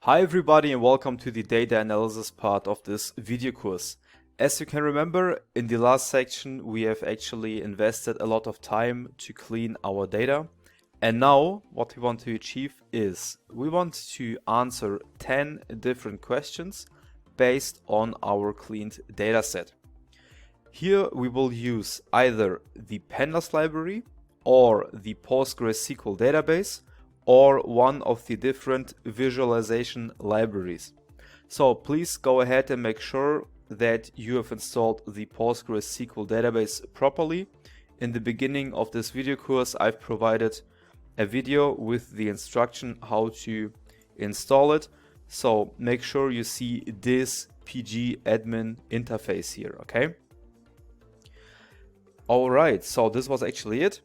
Hi everybody and welcome to the data analysis part of this video course. As you can remember, in the last section we have actually invested a lot of time to clean our data. And now what we want to achieve is we want to answer 10 different questions based on our cleaned dataset. Here we will use either the Pandas library or the PostgreSQL database or one of the different visualization libraries. So please go ahead and make sure that you have installed the PostgreSQL database properly. In the beginning of this video course, I've provided a video with the instruction how to install it. So make sure you see this PG admin interface here, okay? Alright, so this was actually it.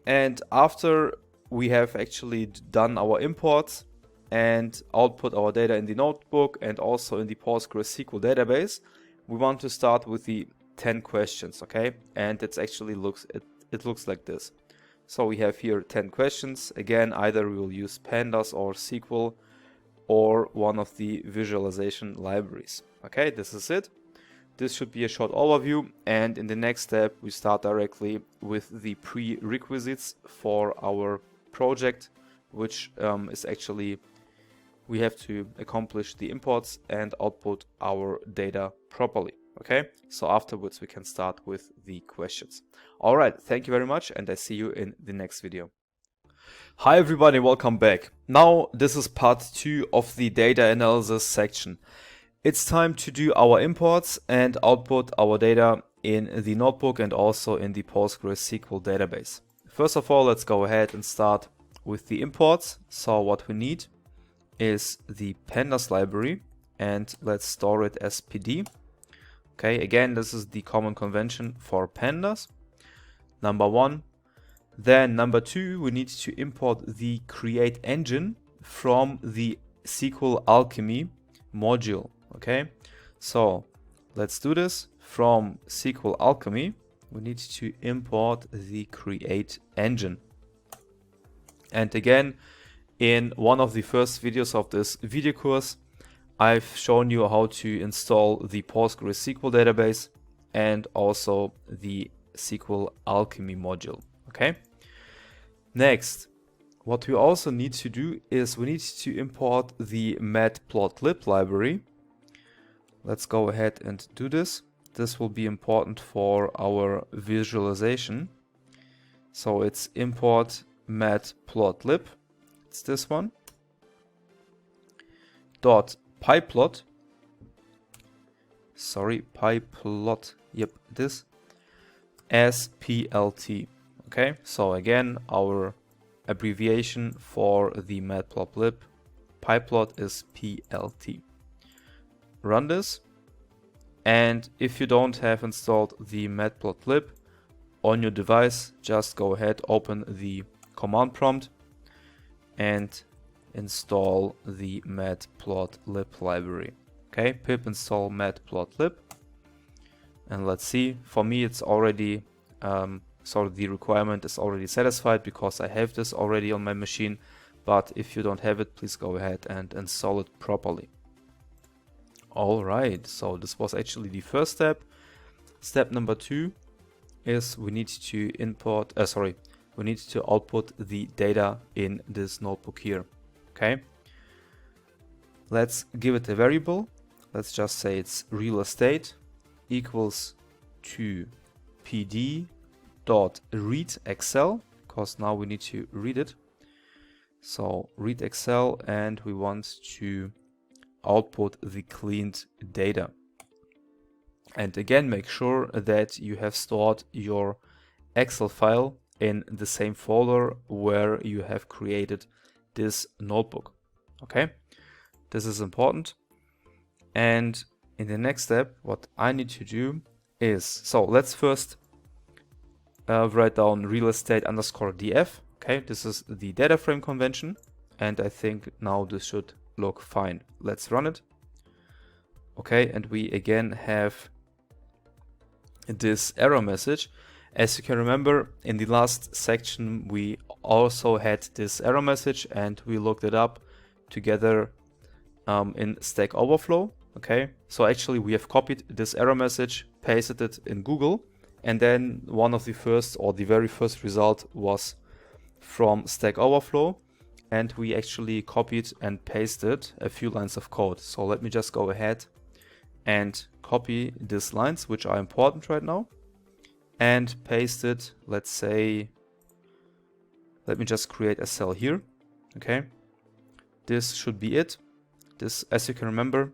And after we have actually done our imports and output our data in the notebook and also in the PostgreSQL database, we want to start with the 10 questions, okay? And it looks like this. So we have here 10 questions. Again, either we will use Pandas or SQL or one of the visualization libraries. Okay, this is it. This should be a short overview, and in the next step we start directly with the prerequisites for our project, which is actually we have to accomplish the imports and output our data properly. Okay, so afterwards we can start with the questions. All right, thank you very much, and I see you in the next video. Hi everybody, welcome back. Now this is part 2 of the data analysis section. It's time to do our imports and output our data in the notebook and also in the PostgreSQL database. First of all, let's go ahead and start with the imports. So what we need is the Pandas library, and let's store it as PD. Okay, again, this is the common convention for Pandas. Number 1. Then number 2, we need to import the create engine from the SQL Alchemy module. Okay, so let's do this. From SQL Alchemy, we need to import the create engine. And again, in one of the first videos of this video course, I've shown you how to install the PostgreSQL database and also the SQL Alchemy module. Okay. Next, what we also need to do is we need to import the Matplotlib library. Let's go ahead and do this. This will be important for our visualization. So it's import Matplotlib. It's this one. Dot pyplot. Sorry, pyplot. Yep, this. As PLT. Okay, so again, our abbreviation for the Matplotlib pyplot is PLT. Run this, and if you don't have installed the Matplotlib on your device, just go ahead, open the command prompt and install the Matplotlib library. Okay, pip install Matplotlib, and let's see. For me, it's already so the requirement is already satisfied because I have this already on my machine. But if you don't have it, please go ahead and install it properly. Alright, so this was actually the first step. Step number 2 is we need to we need to output the data in this notebook here. Okay, let's give it a variable. Let's just say it's real estate equals to pd dot read Excel, because now we need to read it. So read Excel, and we want to output the cleaned data. And again, make sure that you have stored your Excel file in the same folder where you have created this notebook. Okay, this is important. And in the next step, what I need to do is, so let's first write down real estate underscore df. Okay, this is the Dataframe convention, and I think now this should look fine. Let's run it. Okay, and we again have this error message. As you can remember, in the last section we also had this error message, and we looked it up together in Stack Overflow. Okay, so actually we have copied this error message, pasted it in Google, and then one of the first, or the very first result was from Stack Overflow, and we actually copied and pasted a few lines of code. So let me just go ahead and copy these lines, which are important right now, and paste it. Let's say, let me just create a cell here. Okay, this should be it. This, as you can remember,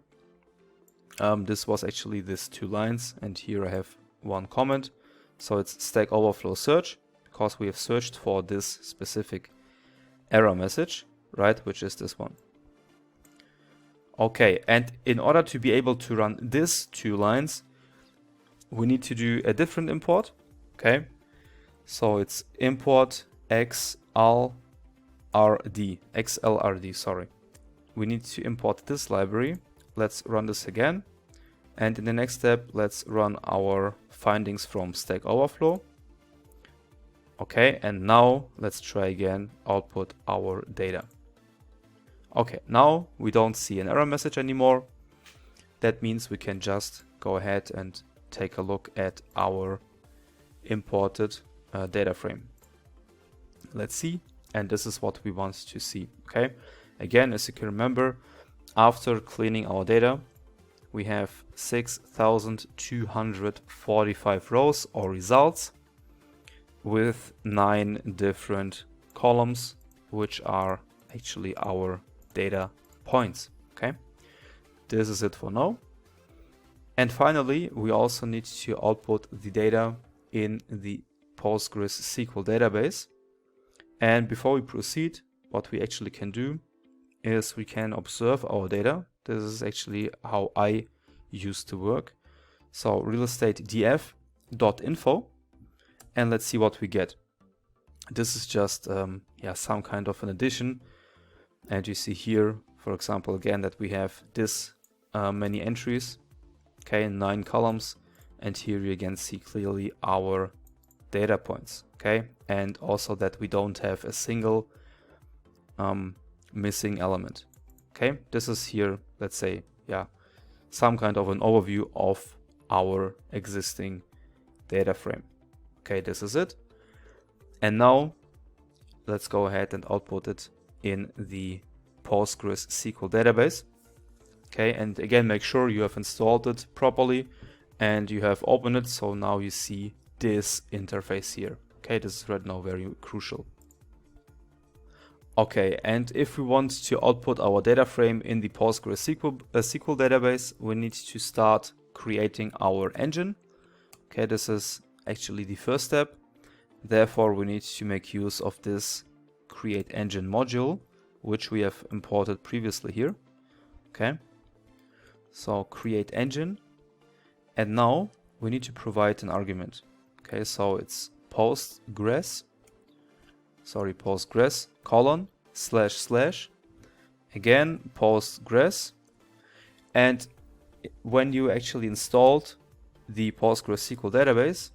this was actually these 2 lines, and here I have one comment. So it's Stack Overflow search, because we have searched for this specific error message, right, which is this one. Okay, and in order to be able to run these 2 lines, we need to do a different import. Okay, so it's import xlrd, sorry. We need to import this library. Let's run this again. And in the next step, let's run our findings from Stack Overflow. Okay, and now let's try again, output our data. Okay, now we don't see an error message anymore. That means we can just go ahead and take a look at our imported data frame. Let's see, and this is what we want to see. Okay, again, as you can remember, after cleaning our data, we have 6,245 rows or results with 9 different columns, which are actually our data points. Okay, this is it for now. And finally, we also need to output the data in the PostgreSQL database. And before we proceed, what we actually can do is we can observe our data. This is actually how I used to work. So real estate df.info, and let's see what we get. This is just some kind of an addition. And you see here, for example, again, that we have this many entries, okay, 9 columns, and here you again see clearly our data points, okay, and also that we don't have a single missing element. Okay, this is here, let's say, some kind of an overview of our existing data frame. Okay, this is it. And now let's go ahead and output it in the PostgreSQL database. Okay, and again, make sure you have installed it properly and you have opened it. So now you see this interface here. Okay, this is right now very crucial. Okay, and if we want to output our data frame in the PostgreSQL SQL database, we need to start creating our engine. Okay, this is actually the first step. Therefore, we need to make use of this create engine module, which we have imported previously here. Okay, so create engine, and now we need to provide an argument. Okay, so it's Postgres colon / again Postgres, and when you actually installed the PostgreSQL database,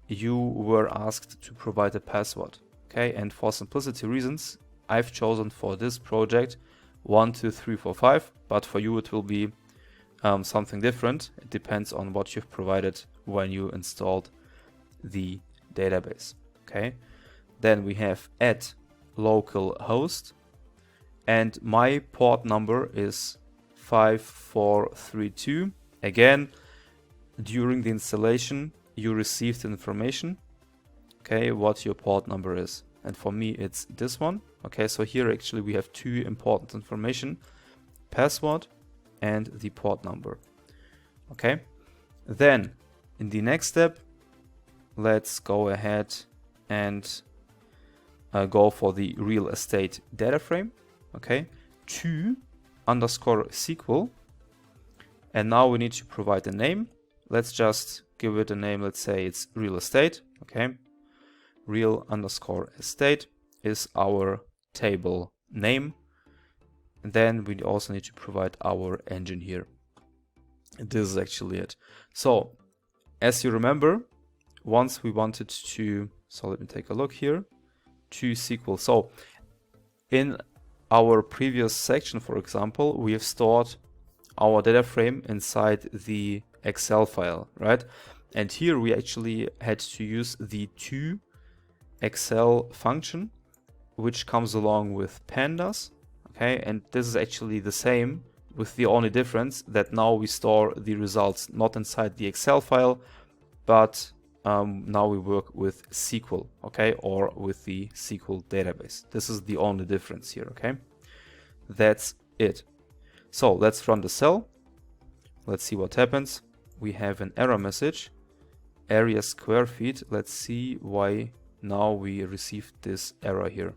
you were asked to provide a password. Okay, and for simplicity reasons, I've chosen for this project 1, 2, 3, 4, 5, but for you it will be something different. It depends on what you've provided when you installed the database. Okay, then we have add localhost, and my port number is 5432. Again, during the installation you received information, okay, what your port number is, and for me it's this one. Okay, so here actually we have 2 important information: password and the port number. Okay, then in the next step, let's go ahead and go for the real estate data frame. Okay, to_SQL, and now we need to provide a name. Let's just give it a name. Let's say it's real estate. Okay, real_estate is our table name. And then we also need to provide our engine here. This is actually it. So as you remember, once we wanted to, so let me take a look here, to SQL. So in our previous section, for example, we have stored our data frame inside the Excel file, right? And here we actually had to use the to Excel function, which comes along with pandas, okay? And this is actually the same, with the only difference that now we store the results not inside the Excel file, but now we work with SQL, okay, or with the SQL database. This is the only difference here, okay? That's it. So let's run the cell. Let's see what happens. We have an error message, area square feet. Let's see why now we received this error here.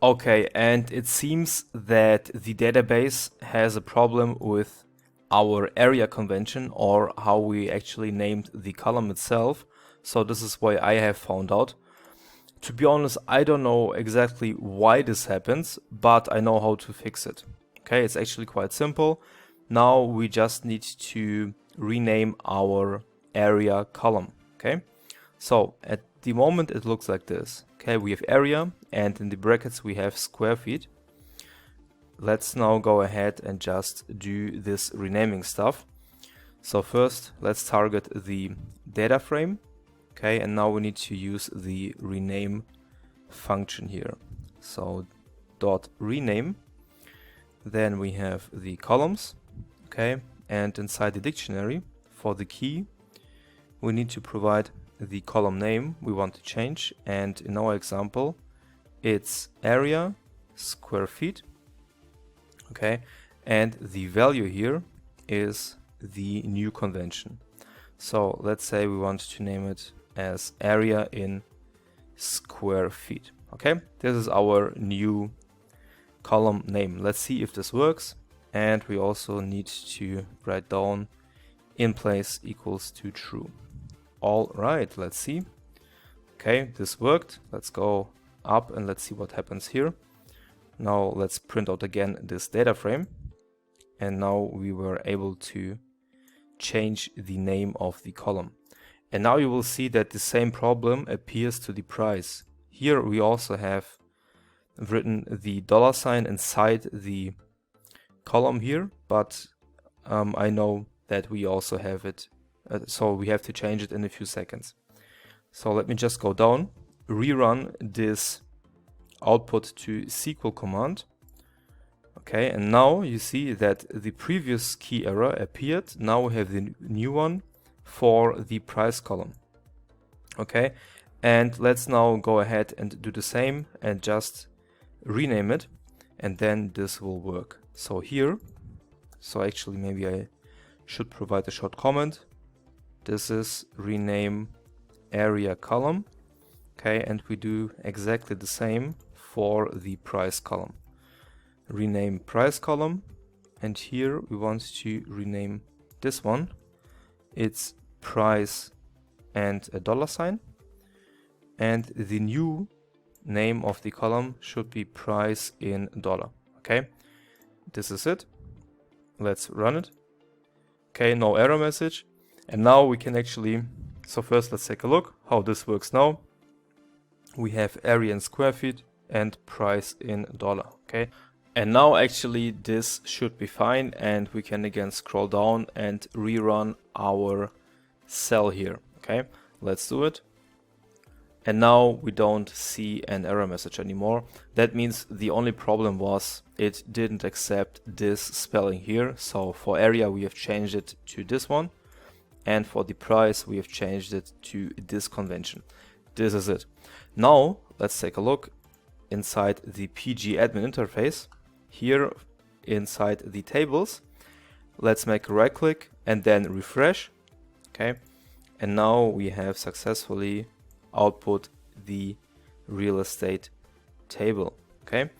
Okay, and it seems that the database has a problem with our area convention, or how we actually named the column itself. So this is why I have found out. To be honest, I don't know exactly why this happens, but I know how to fix it. Okay, it's actually quite simple. Now we just need to rename our area column. Okay, so at the moment it looks like this. Okay, we have area, and in the brackets we have square feet. Let's now go ahead and just do this renaming stuff. So first, let's target the data frame. Okay, and now we need to use the rename function here. So dot rename. Then we have the columns. Okay, and inside the dictionary for the key, we need to provide the column name we want to change. And in our example, it's area square feet. Okay, and the value here is the new convention. So let's say we want to name it as area in square feet. Okay, this is our new column name. Let's see if this works. And we also need to write down in place equals to true. All right, let's see. Okay, this worked. Let's go up and let's see what happens here. Now let's print out again this data frame, and now we were able to change the name of the column. And now you will see that the same problem appears to the price. Here we also have written the $sign inside the column here, but I know that we also have it, so we have to change it in a few seconds. So let me just go down, rerun this output to SQL command. Okay, and now you see that the previous key error appeared. Now we have the new one for the price column. Okay, and let's now go ahead and do the same and just rename it, and then this will work. So here, so actually maybe I should provide a short comment. This is rename area column. Okay, and we do exactly the same for the price column. Rename price column, and here we want to rename this one. It's price and a $sign, and the new name of the column should be price in dollar. Okay, this is it. Let's run it. Okay, no error message. And now we can actually, so first let's take a look how this works now. We have area in square feet and price in dollar. Okay, and now actually this should be fine, and we can again scroll down and rerun our cell here. Okay, let's do it. And now we don't see an error message anymore. That means the only problem was it didn't accept this spelling here. So for area we have changed it to this one, and for the price we have changed it to this convention. This is it. Now let's take a look inside the PG admin interface. Here inside the tables, let's make a right click and then refresh. Okay, and now we have successfully output the real estate table. Okay,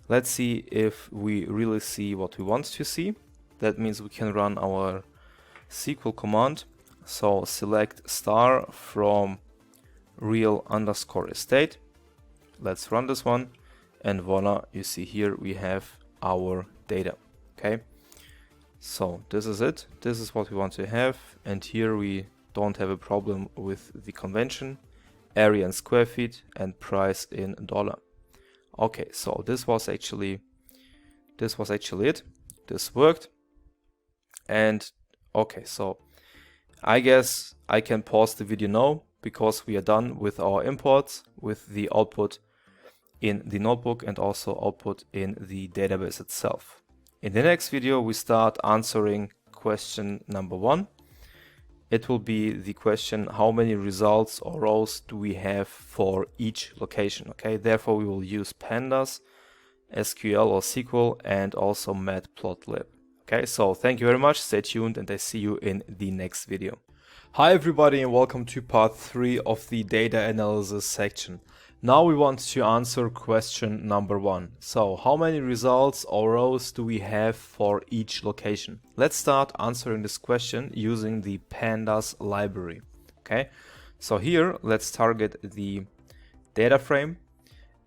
let's see if we really see what we want to see. That means we can run our SQL command. So select star from real_estate. Let's run this one, and voila, you see here we have our data. Okay, so this is it. This is what we want to have, and here we don't have a problem with the convention, area in square feet and price in dollar. Okay, so this was actually it. This worked. And okay, so I guess I can pause the video now because we are done with our imports, with the output in the notebook and also output in the database itself. In the next video, we start answering question number 1. It will be the question, how many results or rows do we have for each location? Okay, therefore we will use Pandas, SQL or SQL, and also Matplotlib. Okay, so thank you very much, stay tuned, and I see you in the next video. Hi everybody, and welcome to part 3 of the data analysis section. Now we want to answer question number 1. So how many results or rows do we have for each location? Let's start answering this question using the Pandas library. Okay, so here let's target the data frame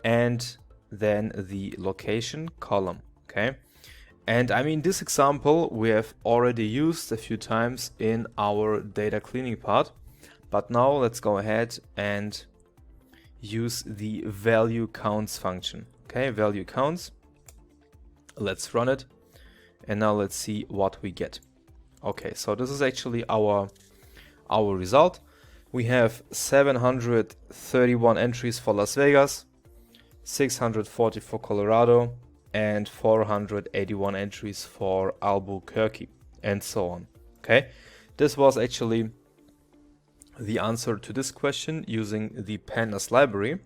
and then the location column. Okay, and I mean, this example we have already used a few times in our data cleaning part, but now let's go ahead and use the value counts function. Okay, value counts. Let's run it, and now let's see what we get. Okay, so this is actually our result. We have 731 entries for Las Vegas, 640 for Colorado, and 481 entries for Albuquerque, and so on. Okay, this was actually the answer to this question using the Pandas library.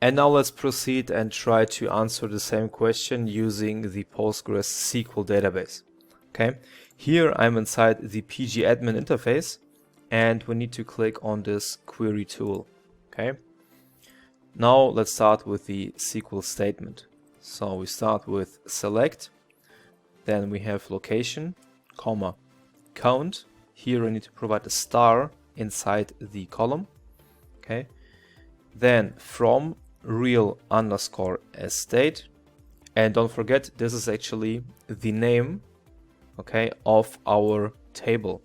And now let's proceed and try to answer the same question using the PostgreSQL database. Okay, here I'm inside the pgadmin interface, and we need to click on this query tool. Okay, now let's start with the SQL statement. So we start with select, then we have location, comma, count. Here I need to provide a star inside the column. Okay, then from real underscore estate, and don't forget this is actually the name, okay, of our table.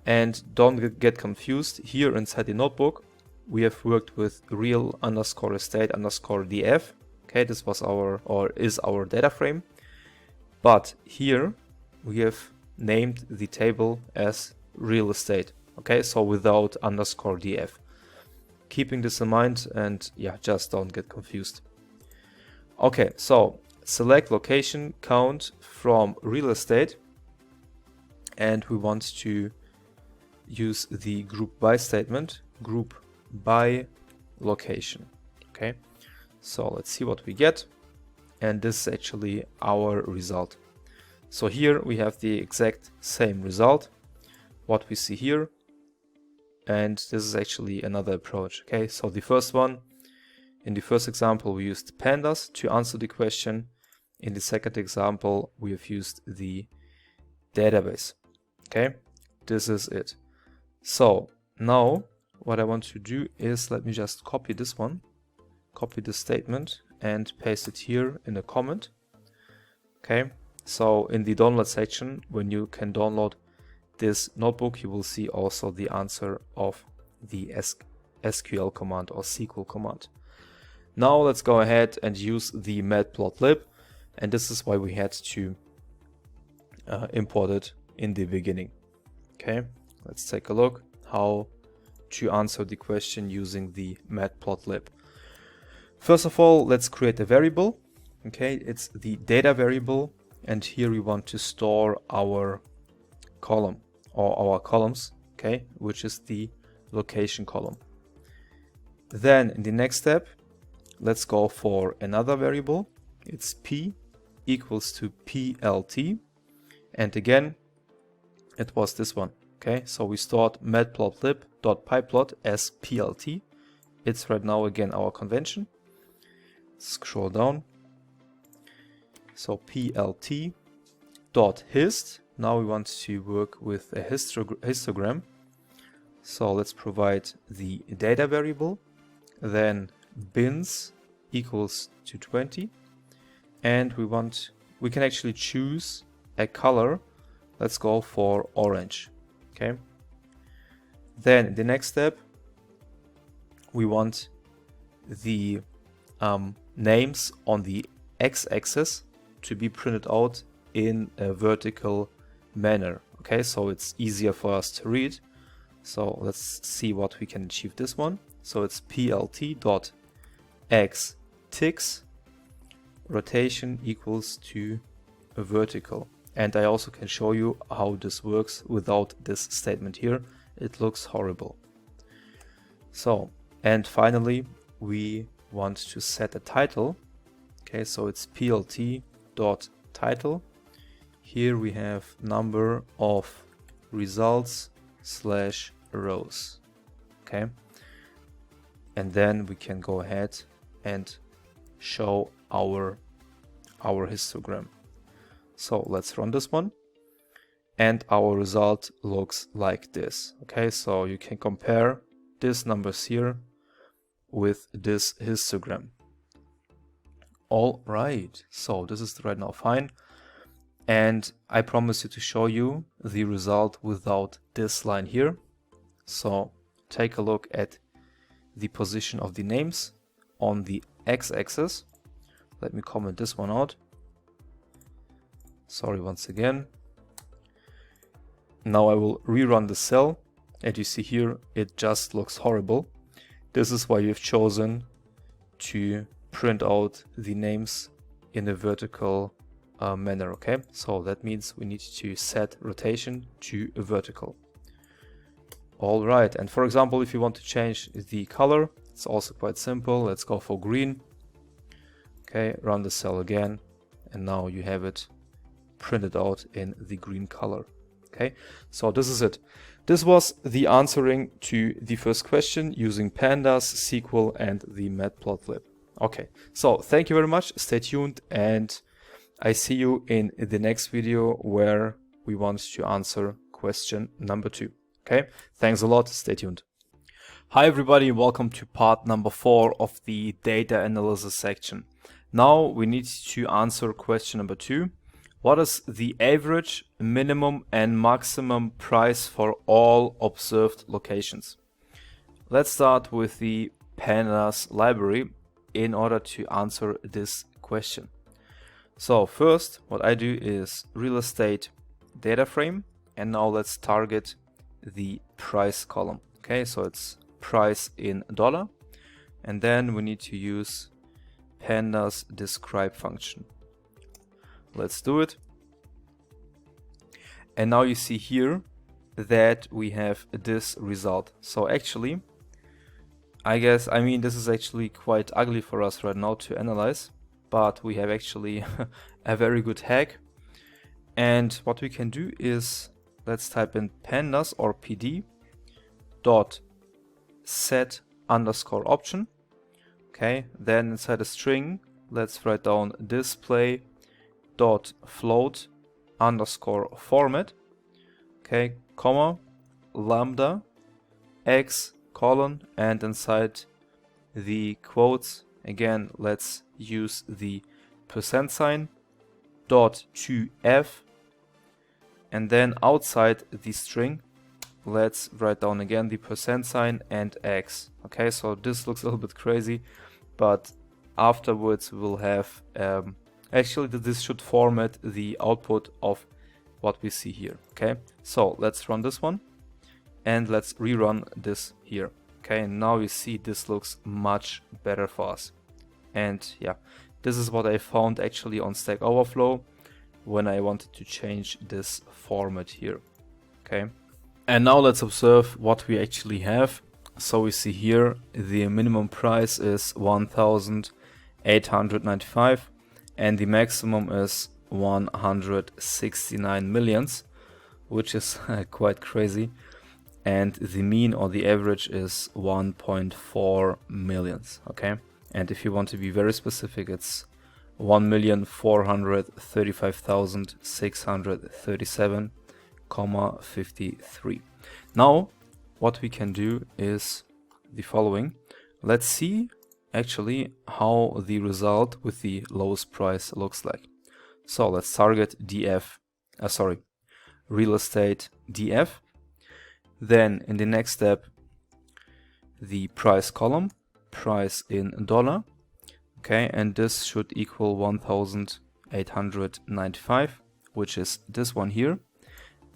And don't get confused, here inside the notebook we have worked with real underscore estate underscore df. Okay, this was our, or is our data frame, but here we have named the table as real estate. Okay, so without underscore df. Keeping this in mind, and yeah, just don't get confused. Okay, so select location count from real estate, and we want to use the group by statement, group by location. Okay, so let's see what we get, and this is actually our result. So here we have the exact same result, what we see here. And this is actually another approach. Okay, so the first one, in the first example we used pandas to answer the question. In the second example we have used the database. Okay, this is it. So now what I want to do is, let me just copy this one, copy this statement and paste it here in a comment. Okay, so in the download section, when you can download this notebook, you will see also the answer of the SQL command or SQL command. Now let's go ahead and use the Matplotlib, and this is why we had to import it in the beginning. Okay, let's take a look how to answer the question using the Matplotlib. First of all, let's create a variable. Okay, it's the data variable, and here we want to store our column or our columns, okay, which is the location column. Then in the next step, let's go for another variable. It's p equals to plt, and again it was this one. Okay, so we stored matplotlib.pyplot as plt. It's right now again our convention. Scroll down. So plt.hist. Now we want to work with a histogram. So let's provide the data variable, then bins equals to 20, and we can actually choose a color. Let's go for orange. Okay. Then in the next step, we want the names on the x-axis to be printed out in a vertical manner. Okay, so it's easier for us to read. So let's see what we can achieve this one. So it's plt.x ticks rotation equals to a vertical. And I also can show you how this works without this statement here. It looks horrible. So, and finally, we want to set a title. Okay, so it's plt.title. Here we have number of results slash rows. Okay, and then we can go ahead and show our histogram. So let's run this one, and our result looks like this. Okay, so you can compare these numbers here with this histogram. All right, so this is right now fine, and I promise you to show you the result without this line here. So take a look at the position of the names on the x-axis. Let me comment this one out. Sorry once again. Now I will rerun the cell, and you see here it just looks horrible. This is why you've chosen to print out the names in a vertical manner. Okay, so that means we need to set rotation to a vertical. All right, and for example, if you want to change the color, it's also quite simple. Let's go for green. Okay, run the cell again, and now you have it printed out in the green color. Okay, so this is it. This was the answering to the first question using Pandas, SQL, and the Matplotlib. Okay, so thank you very much. Stay tuned, and I see you in the next video where we want to answer question number 2. Okay, thanks a lot. Stay tuned. Hi everybody, welcome to part number 4 of the data analysis section. Now we need to answer question number 2. What is the average, minimum and maximum price for all observed locations? Let's start with the Pandas library in order to answer this question. So first, what I do is real estate data frame, and now let's target the price column. Okay, so it's price in dollar, and then we need to use pandas describe function. Let's do it. And now you see here that we have this result. So actually, I mean this is actually quite ugly for us right now to analyze, but we have actually a very good hack. And what we can do is, let's type in pandas or pd dot set underscore option. Okay, then inside a string, let's write down display dot float underscore format. Okay, comma lambda x colon, and inside the quotes again let's use the %, dot to f, and then outside the string let's write down again the % and x. Okay, so this looks a little bit crazy, but afterwards we'll have actually this should format the output of what we see here. Okay, so let's run this one and let's rerun this here. Okay, and now you see this looks much better for us. And yeah, this is what I found actually on Stack Overflow when I wanted to change this format here. Okay, and now let's observe what we actually have. So we see here the minimum price is 1,895 and the maximum is 169 millions, which is quite crazy. And the mean or the average is 1.4 millions. Okay, and if you want to be very specific, it's 1,435,637,53. Now what we can do is the following. Let's see actually how the result with the lowest price looks like. So let's target real estate df. Then in the next step, the price column, price in dollar. Okay, and this should equal 1895, which is this one here.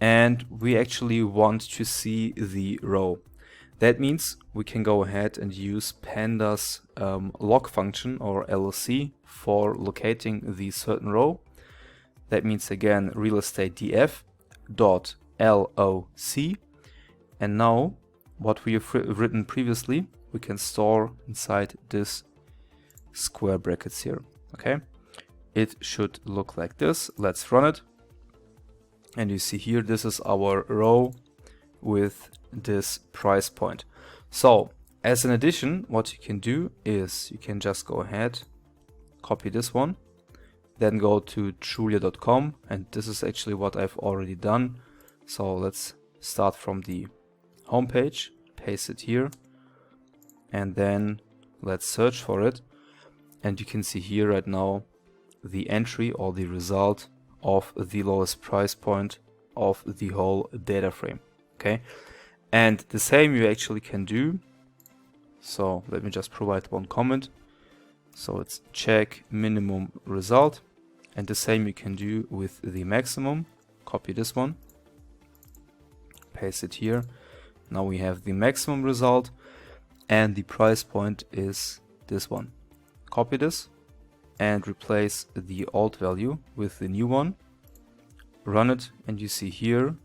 And we actually want to see the row. That means we can go ahead and use Pandas log function or LOC for locating the certain row. That means again real estate df dot LOC. And now what we have written previously, we can store inside this square brackets here. Okay, it should look like this. Let's run it. And you see here, this is our row with this price point. So as an addition, what you can do is you can just go ahead, copy this one, then go to julia.com, and this is actually what I've already done. So let's start from the home page, paste it here, and then let's search for it. And you can see here right now the entry or the result of the lowest price point of the whole data frame. Okay, and the same you actually can do. So let me just provide one comment. So it's check minimum result, and the same you can do with the maximum. Copy this one, paste it here. Now we have the maximum result, and the price point is this one. Copy this and replace the old value with the new one. Run it, and you see here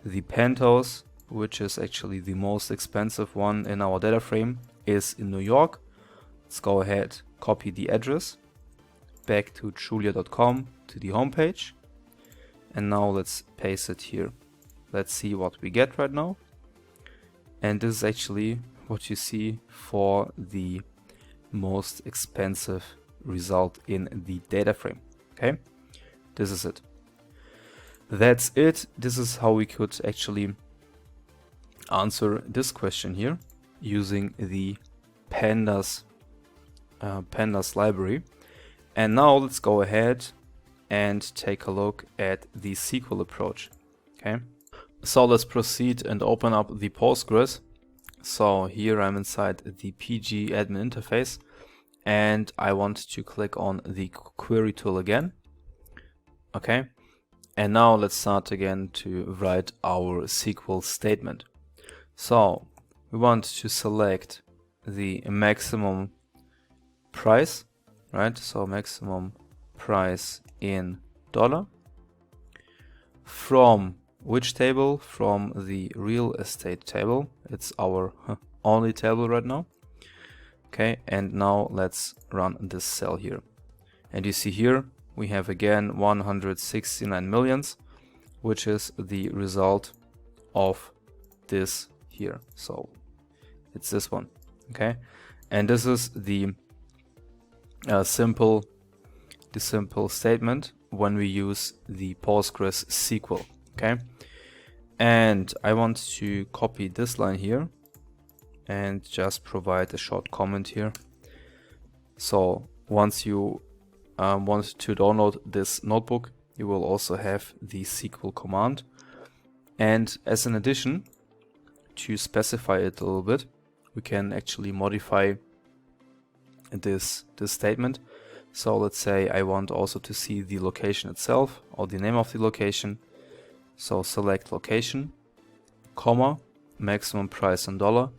the penthouse, which is actually the most expensive one in our data frame, is in New York. Let's go ahead, copy the address back to julia.com to the home page, and now let's paste it here. Let's see what we get right now. And this is actually what you see for the most expensive result in the data frame. Okay, this is it. That's it. This is how we could actually answer this question here using the Pandas library. And now let's go ahead and take a look at the SQL approach. Okay, so let's proceed and open up the Postgres. So here I'm inside the PG admin interface, and I want to click on the query tool again. Okay, and now let's start again to write our SQL statement. So we want to select the maximum price, right? So maximum price in dollar. From which table? From the real estate table. It's our only table right now. Okay, and now let's run this cell here. And you see here we have again 169 millions, which is the result of this here. So it's this one. Okay, and this is the simple statement when we use the PostgreSQL. Okay, and I want to copy this line here and just provide a short comment here. So once you want to download this notebook, you will also have the SQL command. And as an addition, to specify it a little bit, we can actually modify this statement. So let's say I want also to see the location itself or the name of the location. So select location, comma, maximum price in dollar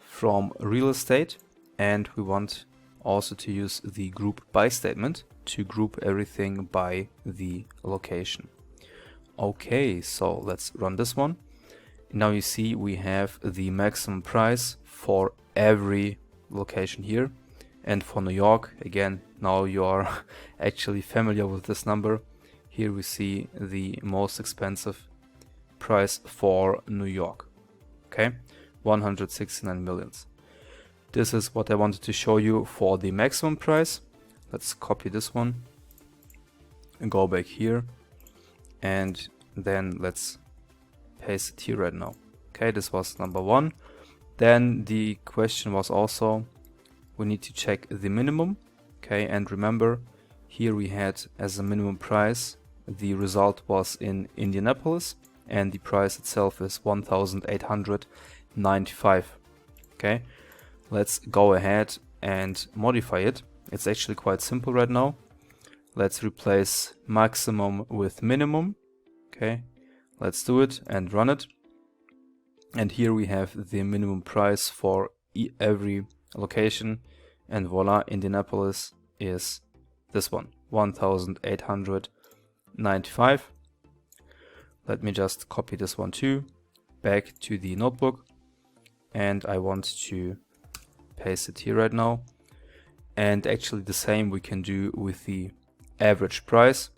from real estate, and we want also to use the group by statement to group everything by the location. Okay, so let's run this one. Now you see we have the maximum price for every location here, and for New York, again, now you are actually familiar with this number. Here we see the most expensive price for New York. Okay, 169 millions. This is what I wanted to show you for the maximum price. Let's copy this one and go back here, and then let's paste it here right now. Okay, this was number one. Then the question was also, we need to check the minimum. Okay, and remember, here we had as a minimum price, the result was in Indianapolis, and the price itself is 1,895. Okay, let's go ahead and modify it. It's actually quite simple right now. Let's replace maximum with minimum. Okay, let's do it and run it. And here we have the minimum price for every location, and voila, Indianapolis is this one, 1,895. Let me just copy this one too, back to the notebook, and I want to paste it here right now. And actually the same we can do with the average price,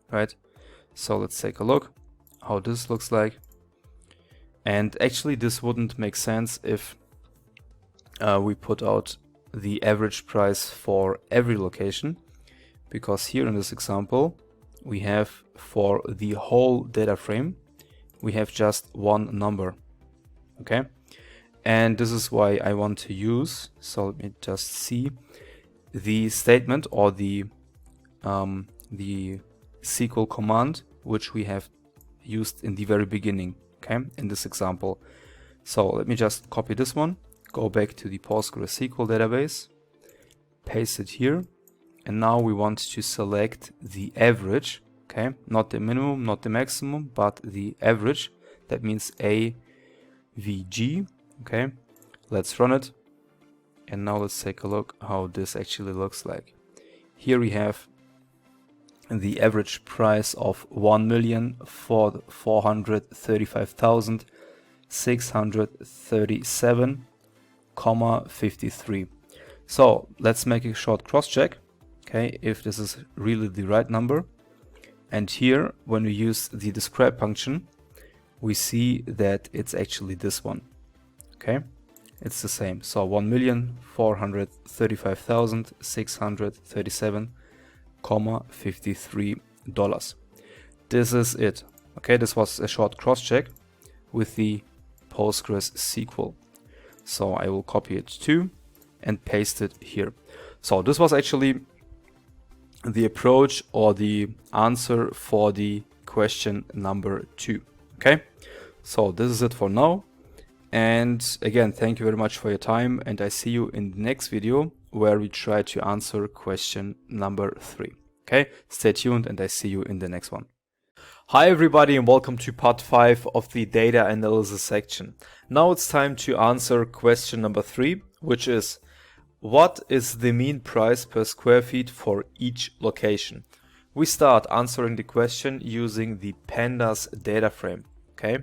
right? So let's take a look how this looks like. And actually this wouldn't make sense if we put out the average price for every location, because here in this example we have for the whole data frame we have just one number. Okay, and this is why I want to use, so let me just see the statement or the SQL command which we have used in the very beginning, okay, in this example. So let me just copy this one, go back to the PostgreSQL database, paste it here, and now we want to select the average, okay, not the minimum, not the maximum, but the average. That means AVG, okay. Let's run it, and now let's take a look how this actually looks like. Here we have the average price of 1,435,637,53. So let's make a short cross check, okay, if this is really the right number. And here when we use the describe function, we see that it's actually this one, okay, it's the same. So $1,435,637.53. This is it. Okay, this was a short cross check with the PostgreSQL. So I will copy it too and paste it here. So this was actually the approach or the answer for the question number 2. Okay, so this is it for now. And again, thank you very much for your time, and I see you in the next video where we try to answer question number 3. Okay, stay tuned and I see you in the next one. Hi everybody and welcome to part 5 of the data analysis section. Now it's time to answer question number 3, which is, what is the mean price per square feet for each location? We start answering the question using the Pandas Dataframe, okay?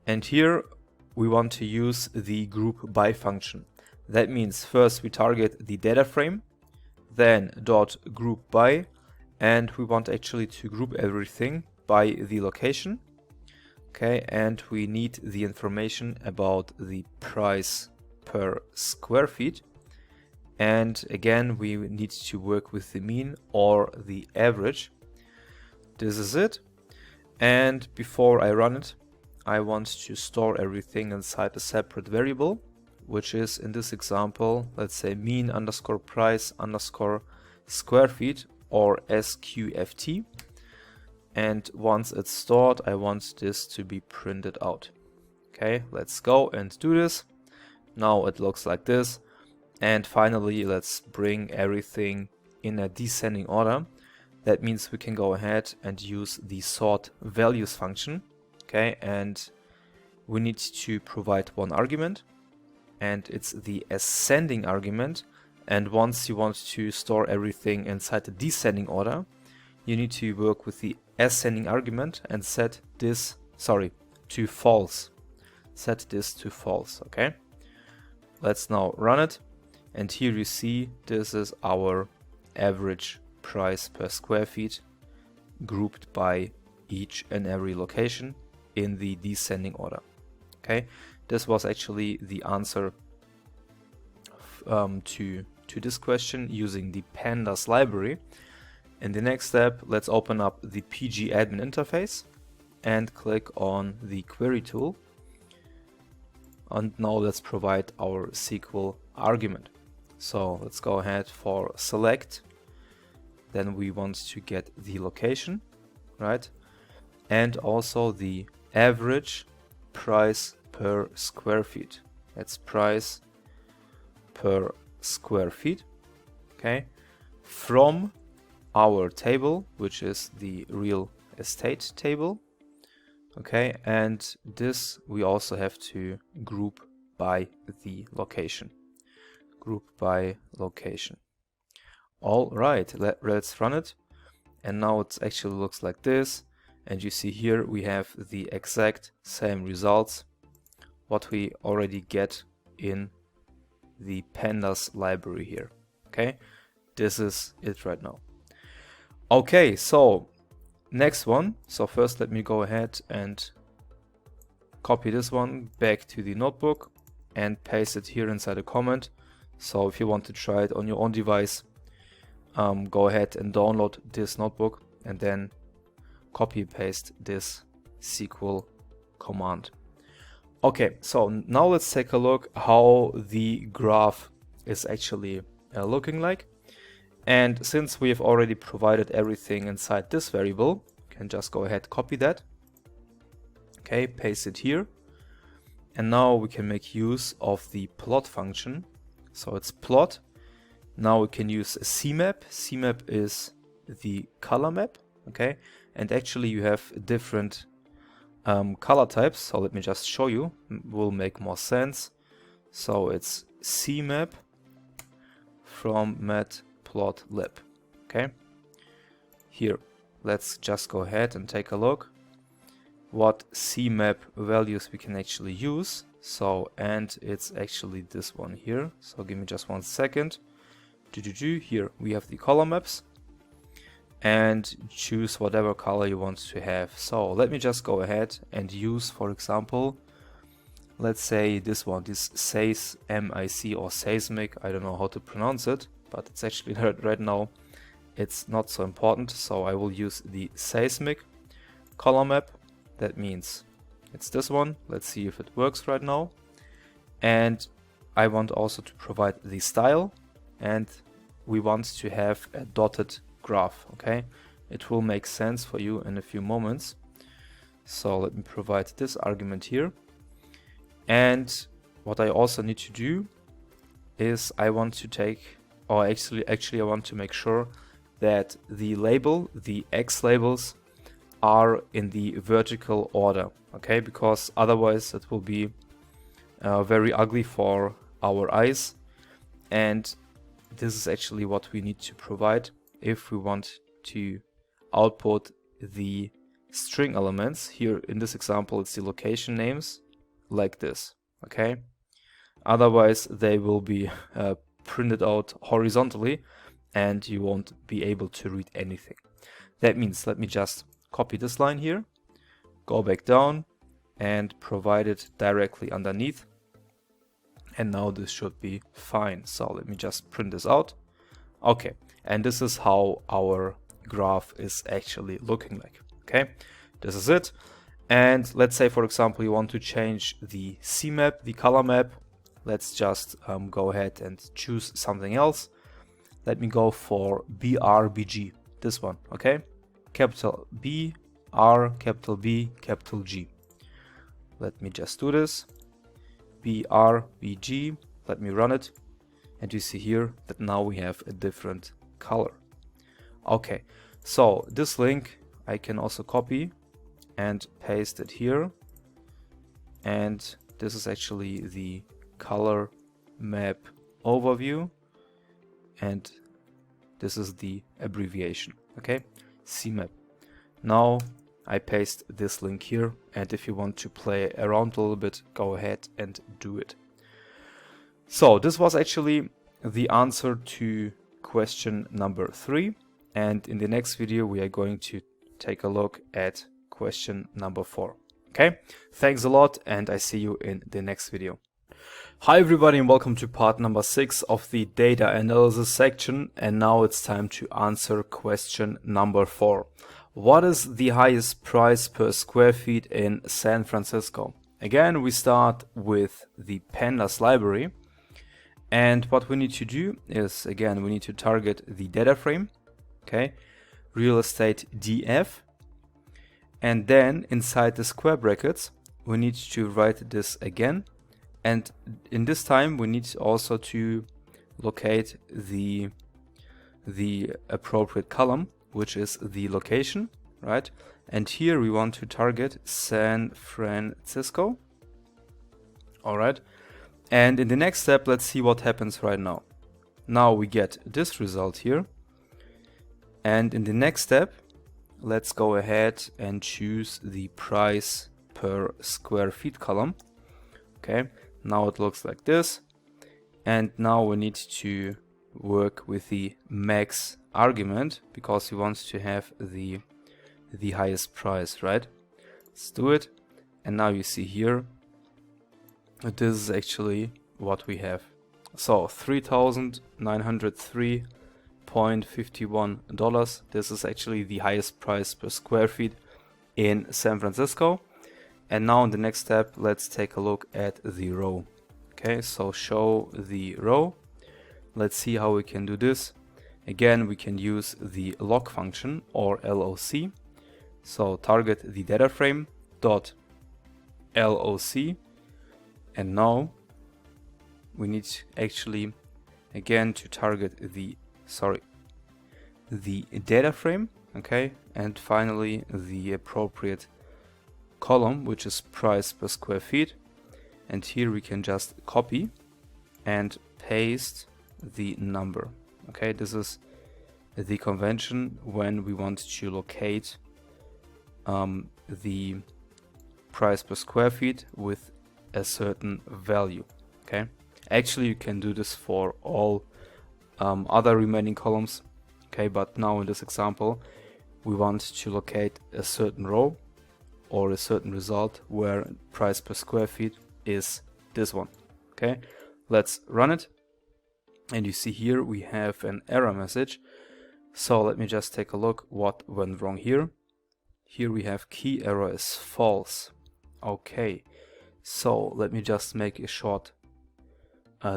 And here we want to use the group by function. That means first we target the data frame, then .group by, and we want actually to group everything by the location, okay? And we need the information about the price per square feet. And again, we need to work with the mean or the average. This is it. And before I run it, I want to store everything inside a separate variable, which is in this example, let's say mean underscore price underscore square feet, or SQFT. And once it's stored, I want this to be printed out. Okay, let's go and do this. Now it looks like this. And finally, let's bring everything in a descending order. That means we can go ahead and use the sort values function. Okay, and we need to provide one argument, and it's the ascending argument. And once you want to store everything inside the descending order, you need to work with the ascending argument and set this, to false. Set this to false, okay? Let's now run it. And here you see this is our average price per square feet grouped by each and every location in the descending order. Okay, this was actually the answer to this question using the Pandas library. In the next step, let's open up the PG admin interface and click on the query tool. And now let's provide our SQL argument. So let's go ahead for select. Then we want to get the location, right? And also the average price per square feet. That's price per square feet. Okay. from our table, which is the real estate table. Okay, and this we also have to group by the location. Group by location. All right, let's run it. And now it actually looks like this. And you see here we have the exact same results what we already get in the Pandas library here. Okay, this is it right now. Okay, so next one. So first let me go ahead and copy this one back to the notebook and paste it here inside a comment. So if you want to try it on your own device, go ahead and download this notebook and then copy paste this SQL command. Okay, so now let's take a look how the graph is actually looking like. And since we have already provided everything inside this variable, you can just go ahead, copy that. Okay, paste it here. And now we can make use of the plot function. So it's plot. Now we can use a CMap. CMap is the color map. Okay, and actually you have different color types. So let me just show you. Will make more sense. So it's CMap from Matplotlib. Okay, here let's just go ahead and take a look what CMap values we can actually use. So, and it's actually this one here. So give me just 1 second. Here we have the color maps and choose whatever color you want to have. So let me just go ahead and use, for example, let's say this one, this seismic or seismic. I don't know how to pronounce it, but it's actually right now it's not so important. So I will use the seismic color map. That means it's this one. Let's see if it works right now. And I want also to provide the style, and we want to have a dotted graph. Okay, it will make sense for you in a few moments. So let me provide this argument here. And what I also need to do is I want to take, or actually I want to make sure that the label, the X labels, are in the vertical order. Okay, because otherwise it will be very ugly for our eyes. And this is actually what we need to provide if we want to output the string elements. Here in this example, it's the location names like this. Okay, otherwise they will be printed out horizontally and you won't be able to read anything. That means let me just copy this line here, go back down and provide it directly underneath. And now this should be fine. So let me just print this out. Okay, and this is how our graph is actually looking like. Okay, this is it. And let's say, for example, you want to change the CMap, the color map. Let's just go ahead and choose something else. Let me go for BRBG, this one. Okay, capital B, R, capital B, capital G. Let me just do this. BRBG, let me run it, and you see here that now we have a different color. Okay, so this link I can also copy and paste it here, and this is actually the color map overview, and this is the abbreviation. Okay, CMap. Now I paste this link here, and if you want to play around a little bit, go ahead and do it. So this was actually the answer to question number 3, and in the next video we are going to take a look at question number 4. Okay, thanks a lot, and I see you in the next video. Hi everybody, and welcome to part number 6 of the data analysis section, and now it's time to answer question number 4. What is the highest price per square feet in San Francisco? Again, we start with the Pandas library, and what we need to do is, again, we need to target the data frame, okay, real estate DF, and then inside the square brackets we need to write this again, and in this time we need also to locate the the appropriate column, which is the location, right? And here we want to target San Francisco. All right. And in the next step, let's see what happens right now. Now we get this result here. And in the next step, let's go ahead and choose the price per square feet column. Okay, now it looks like this. And now we need to work with the max argument because we want to have the highest price, right? Let's do it. And now you see here, this is actually what we have. So $3,903.51. This is actually the highest price per square feet in San Francisco. And now in the next step, let's take a look at the row. Okay, so show the row. Let's see how we can do this. Again, we can use the log function or LOC. So target the dataframe dot LOC. And now we need actually again to target the data frame, okay, and finally the appropriate column, which is price per square feet. And here we can just copy and paste the number. Okay, this is the convention when we want to locate the price per square feet with a certain value. Okay, actually you can do this for all other remaining columns. Okay, but now in this example we want to locate a certain row or a certain result where price per square feet is this one. Okay, let's run it. And you see here we have an error message. So let me just take a look what went wrong here. Here we have key error is false. Okay, so let me just make a short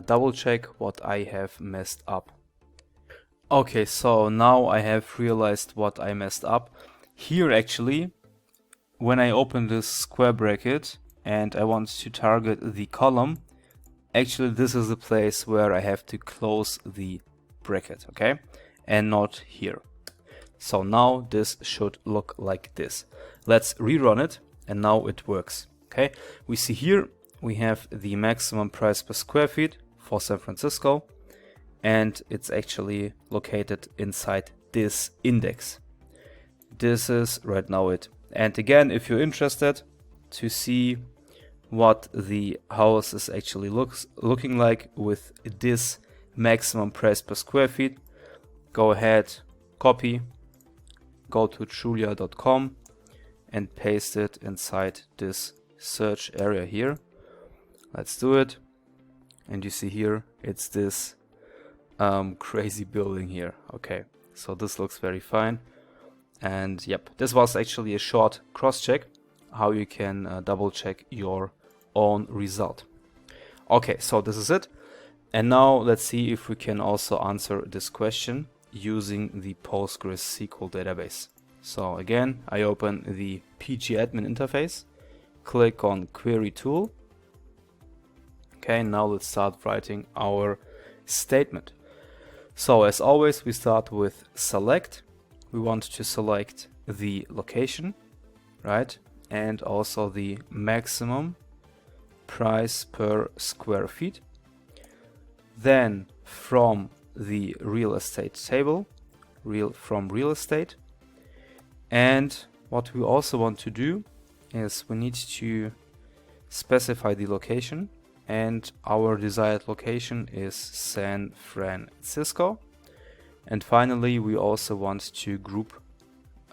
double check what I have messed up. Okay, so now I have realized what I messed up. Here actually, when I open this square bracket and I want to target the column, actually this is the place where I have to close the bracket, okay, and not here. So now this should look like this. Let's rerun it, and now it works. Okay, we see here we have the maximum price per square feet for San Francisco, and it's actually located inside this index. This is right now it. And again, if you're interested to see what the house is actually looking like with this maximum price per square feet, go ahead, copy, go to julia.com and paste it inside this search area here. Let's do it. And you see here it's this crazy building here. Okay, so this looks very fine. And yep, this was actually a short cross check how you can double check your own result. Okay, so this is it. And now let's see if we can also answer this question using the PostgreSQL database. So again, I open the pgadmin interface, click on query tool. Okay, now let's start writing our statement. So as always, we start with select. We want to select the location, right? And also the maximum price per square feet. Then from the real estate table, from real estate. And what we also want to do is we need to specify the location, and our desired location is San Francisco. And finally, we also want to group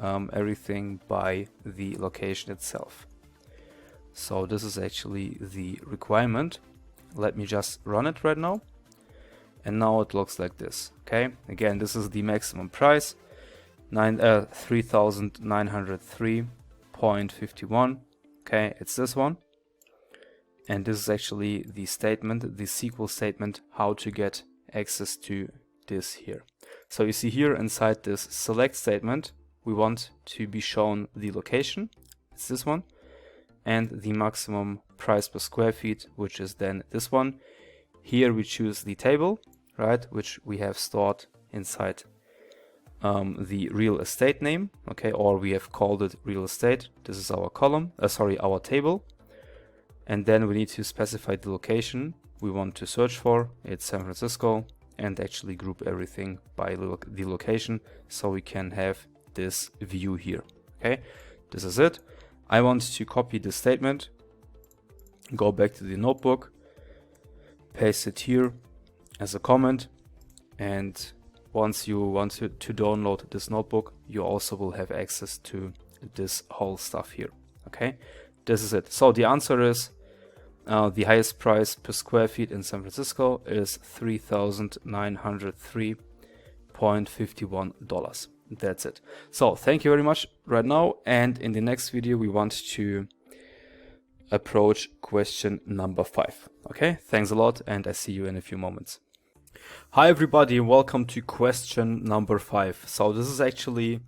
everything by the location itself. So this is actually the requirement. Let me just run it right now. And now it looks like this. Okay, again, this is the maximum price, $3,903.51. Okay, it's this one. And this is actually the statement, the SQL statement, how to get access to this here. So you see here inside this select statement, we want to be shown the location, it's this one, and the maximum price per square feet, which is then this one. Here we choose the table, right, which we have stored inside the real estate name, okay, or we have called it real estate. This is our column, our table. And then we need to specify the location we want to search for. It's San Francisco, and actually group everything by the location so we can have this view here. Okay, this is it. I want to copy this statement, go back to the notebook, paste it here as a comment, and once you want to download this notebook, you also will have access to this whole stuff here. Okay, this is it. So the answer is the highest price per square feet in San Francisco is $3,903.51. That's it. So thank you very much right now, and in the next video we want to approach question number 5. Okay, thanks a lot, and I see you in a few moments. Hi everybody, and welcome to question number 5. So this is actually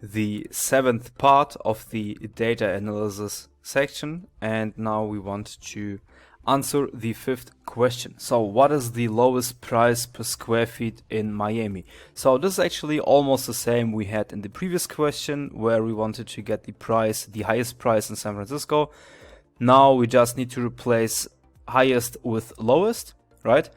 the 7th part of the data analysis section, and now we want to answer the 5th question. So what is the lowest price per square feet in Miami? So this is actually almost the same we had in the previous question, where we wanted to get the highest price in San Francisco. Now we just need to replace highest with lowest, right?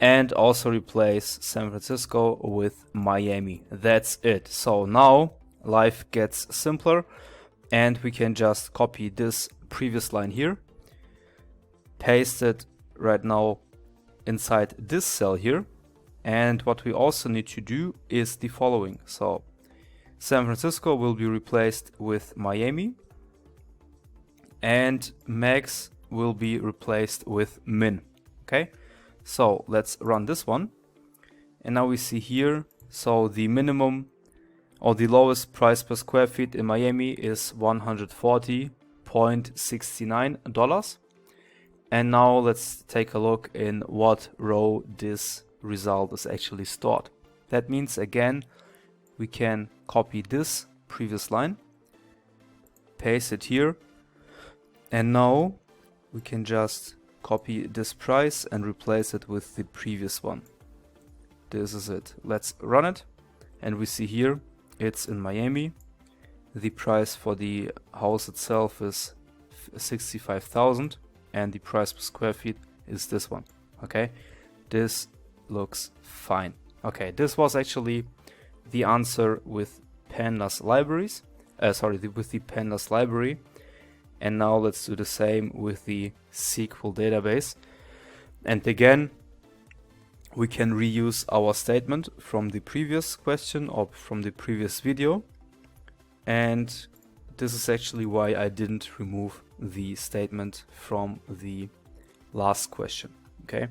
And also replace San Francisco with Miami. That's it. So now life gets simpler, and we can just copy this previous line here, paste it right now inside this cell here. And what we also need to do is the following. So San Francisco will be replaced with Miami, and max will be replaced with min. Okay, so let's run this one, and now we see here, so the minimum or the lowest price per square feet in Miami is $140.69. And now let's take a look in what row this result is actually stored. That means, again, we can copy this previous line, paste it here, and now we can just copy this price and replace it with the previous one. This is it. Let's run it, and we see here it's in Miami. The price for the house itself is $65,000, and the price per square feet is this one. Okay, this looks fine. Okay, this was actually the answer with Pandas libraries. With the Pandas library. And now let's do the same with the SQL database. And again, we can reuse our statement from the previous question or from the previous video. And this is actually why I didn't remove the statement from the last question. Okay,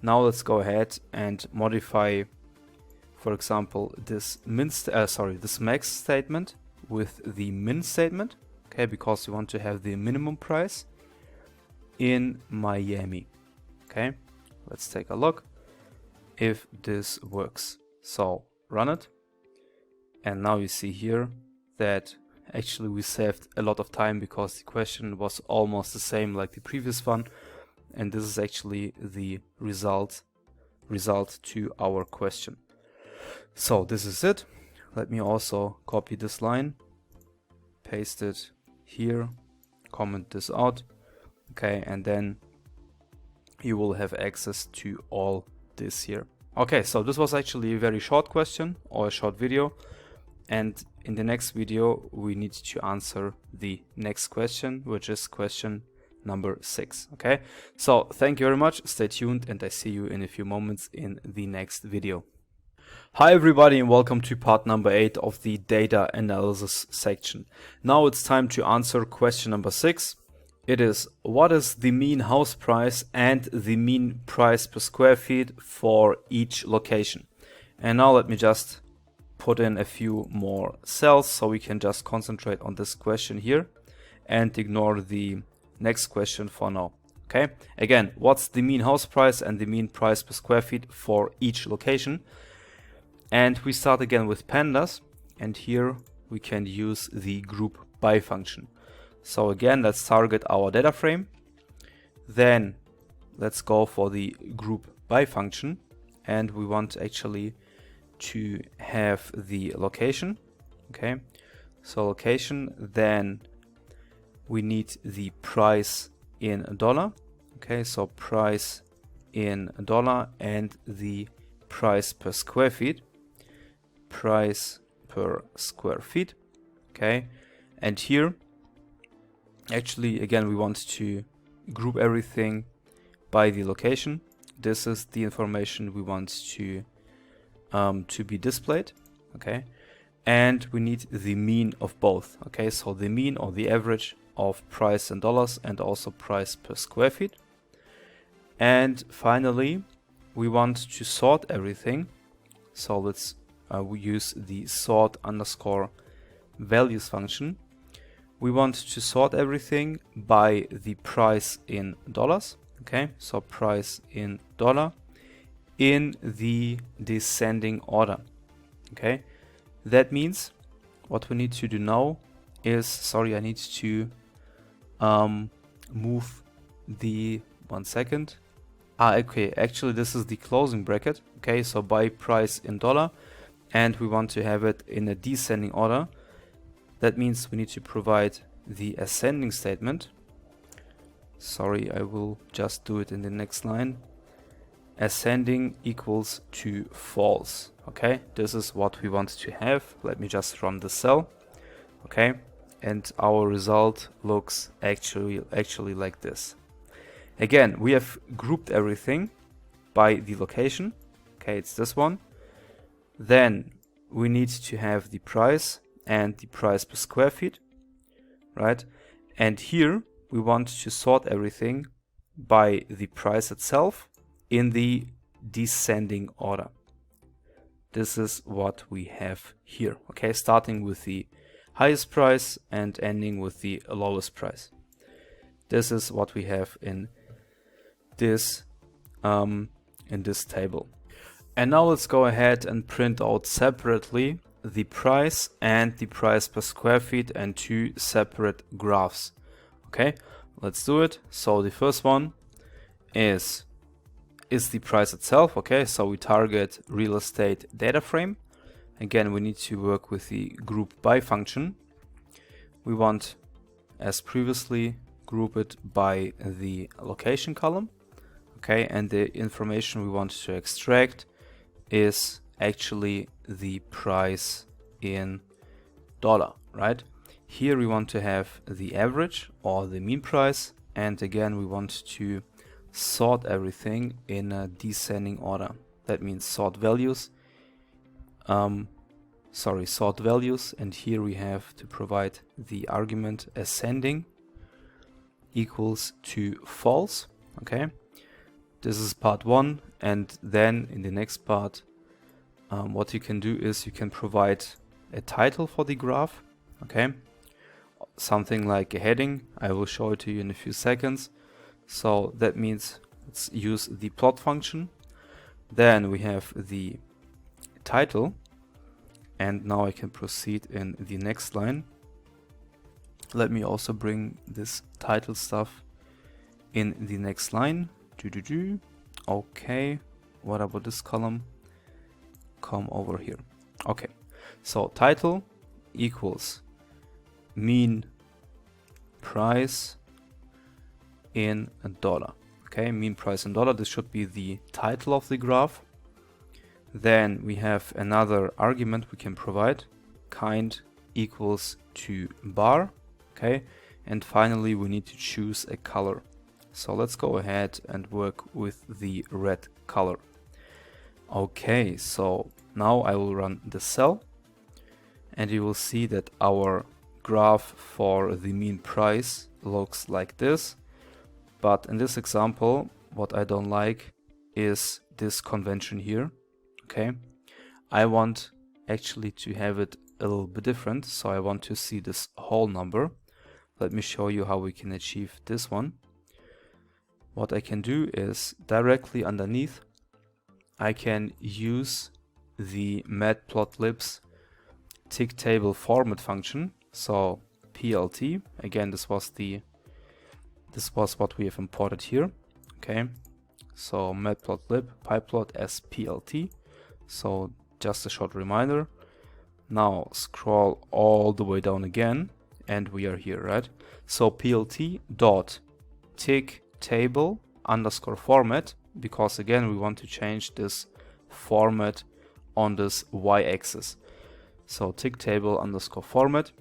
now let's go ahead and modify, for example, this this max statement with the min statement. Okay, because we want to have the minimum price in Miami. Okay, let's take a look if this works. So run it, and now you see here that actually we saved a lot of time, because the question was almost the same like the previous one, and this is actually the result to our question. So this is it. Let me also copy this line, paste it here, comment this out. Okay, and then you will have access to all this here. Okay, so this was actually a very short question or a short video, and in the next video we need to answer the next question, which is question number 6. Okay, so thank you very much, stay tuned, and I see you in a few moments in the next video. Hi everybody, and welcome to part number 8 of the data analysis section. Now it's time to answer question number 6. It is, what is the mean house price and the mean price per square feet for each location? And now let me just put in a few more cells so we can just concentrate on this question here and ignore the next question for now. Okay, again, what's the mean house price and the mean price per square feet for each location? And we start again with Pandas, and here we can use the group by function. So again, let's target our data frame. Then let's go for the group by function, and we want actually to have the location. Okay, so location, then we need the price in $. Okay, so price in $, and the price per square feet. Price per square feet. Okay, and here actually again we want to group everything by the location. This is the information we want to be displayed. Okay, and we need the mean of both. Okay, so the mean or the average of price in dollars and also price per square feet. And finally, we want to sort everything. So let's we use the sort underscore values function. We want to sort everything by the price in dollars. Okay, so price in $, in the descending order. Okay, that means what we need to do now is, sorry, I need to move the 1 second. Okay, actually this is the closing bracket. Okay, so by price in $, and we want to have it in a descending order. That means we need to provide the ascending statement. Sorry, I will just do it in the next line. Ascending equals to false. Okay, this is what we want to have. Let me just run the cell. Okay, and our result looks actually like this. Again, we have grouped everything by the location. Okay, it's this one. Then we need to have the price and the price per square feet, right? And here we want to sort everything by the price itself in the descending order. This is what we have here. Okay, starting with the highest price and ending with the lowest price. This is what we have in this table. And now let's go ahead and print out separately the price and the price per square feet and two separate graphs. Okay, let's do it. So the first one is the price itself. Okay, so we target real estate data frame. Again, we need to work with the group by function. We want, as previously, group it by the location column. Okay, and the information we want to extract is actually the price in $, right? Here we want to have the average or the mean price, and again we want to sort everything in a descending order. That means sort values. Sort values, and here we have to provide the argument ascending equals to false. Okay, this is part 1, and then in the next part what you can do is you can provide a title for the graph. Okay, something like a heading. I will show it to you in a few seconds. So that means let's use the plot function. Then we have the title, and now I can proceed in the next line. Let me also bring this title stuff in the next line. Okay, what about this column? Come over here. Okay, so title equals mean price in $. Okay, mean price in $. This should be the title of the graph. Then we have another argument we can provide, kind equals to bar. Okay, and finally we need to choose a color. So let's go ahead and work with the red color. Okay, so now I will run the cell, and you will see that our graph for the mean price looks like this. But in this example, what I don't like is this convention here. Okay, I want actually to have it a little bit different, so I want to see this whole number. Let me show you how we can achieve this one. What I can do is directly underneath I can use the Matplotlib's tick table format function. So plt, again this was what we have imported here. Okay, so Matplotlib pyplot as plt. So just a short reminder. Now scroll all the way down again, and we are here, right? So plt dot tick table underscore format, because again we want to change this format on this y-axis. So tick table underscore format.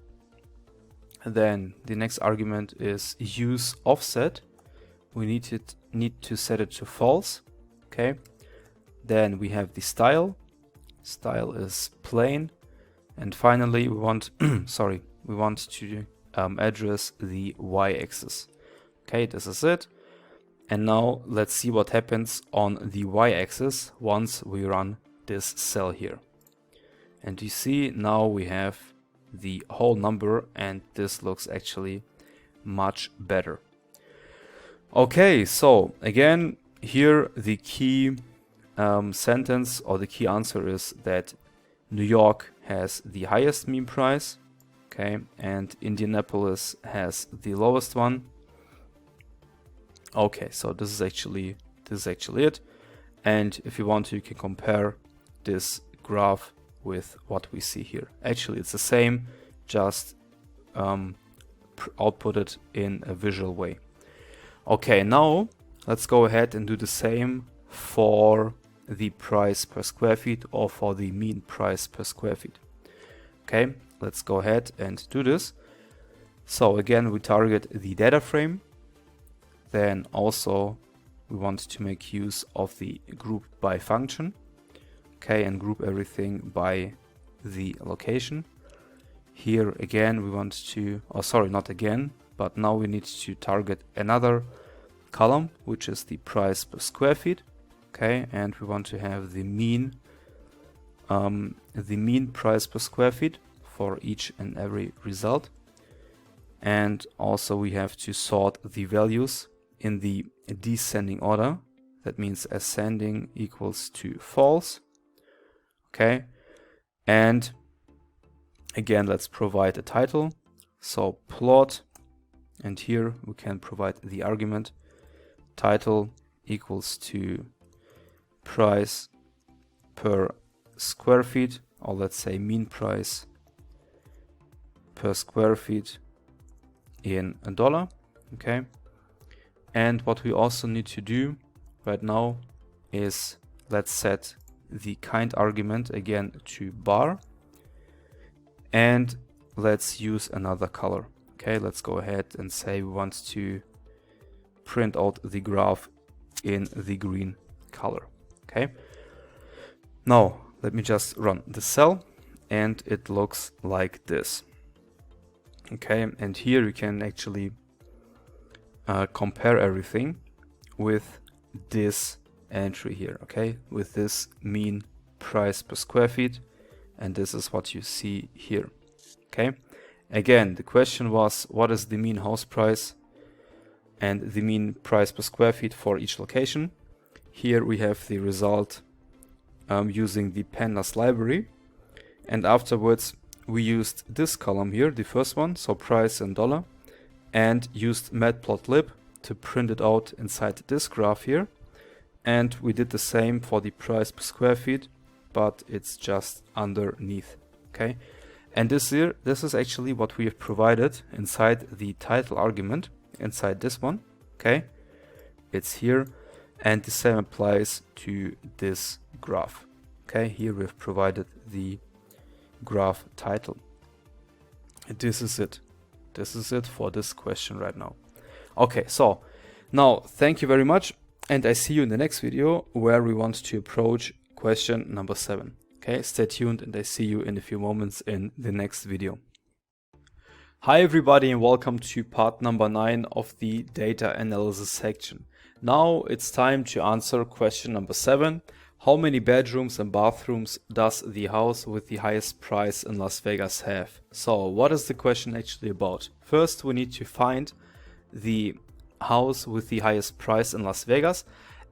Then the next argument is use offset. We need to set it to false. Okay. Then we have the style. Style is plain. And finally we want we want to address the y-axis. Okay, this is it. And now let's see what happens on the y-axis once we run this cell here. And you see now we have the whole number, and this looks actually much better. Okay, so again, here the key sentence or the key answer is that New York has the highest mean price, okay, and Indianapolis has the lowest one. Okay, so this is actually it. And if you want to, you can compare this graph with what we see here. Actually, it's the same, just output it in a visual way. Okay, now let's go ahead and do the same for the price per square feet or for the mean price per square feet. Okay, let's go ahead and do this. So again, we target the data frame. Then also we want to make use of the group by function. Okay, and group everything by the location. Here again we want to, oh sorry, not again, but now we need to target another column, which is the price per square feet. Okay, and we want to have the mean price per square feet for each and every result. And also we have to sort the values in the descending order. That means ascending equals to false. Okay, and again, let's provide a title. So plot, and here we can provide the argument title equals to price per square feet, or let's say mean price per square feet in a dollar. Okay, and what we also need to do right now is let's set the kind argument again to bar, and let's use another color. Okay, let's go ahead and say we want to print out the graph in the green color. Okay, now let me just run the cell, and it looks like this. Okay, and here you can actually compare everything with this entry here, okay, with this mean price per square feet, and this is what you see here. Okay, again, the question was what is the mean house price and the mean price per square feet for each location. Here we have the result using the Pandas library, and afterwards we used this column here, the first one, so price in dollar, and used Matplotlib to print it out inside this graph here. And we did the same for the price per square feet, but it's just underneath. Okay, and this is actually what we have provided inside the title argument, inside this one. Okay, it's here, and the same applies to this graph. Okay, here we have provided the graph title. This is it. This is it for this question right now. Okay, so now thank you very much, and I see you in the next video where we want to approach question number 7. Okay, stay tuned, and I see you in a few moments in the next video. Hi everybody, and welcome to part number 9 of the data analysis section. Now it's time to answer question number 7. How many bedrooms and bathrooms does the house with the highest price in Las Vegas have? So what is the question actually about? First, we need to find the house with the highest price in Las Vegas,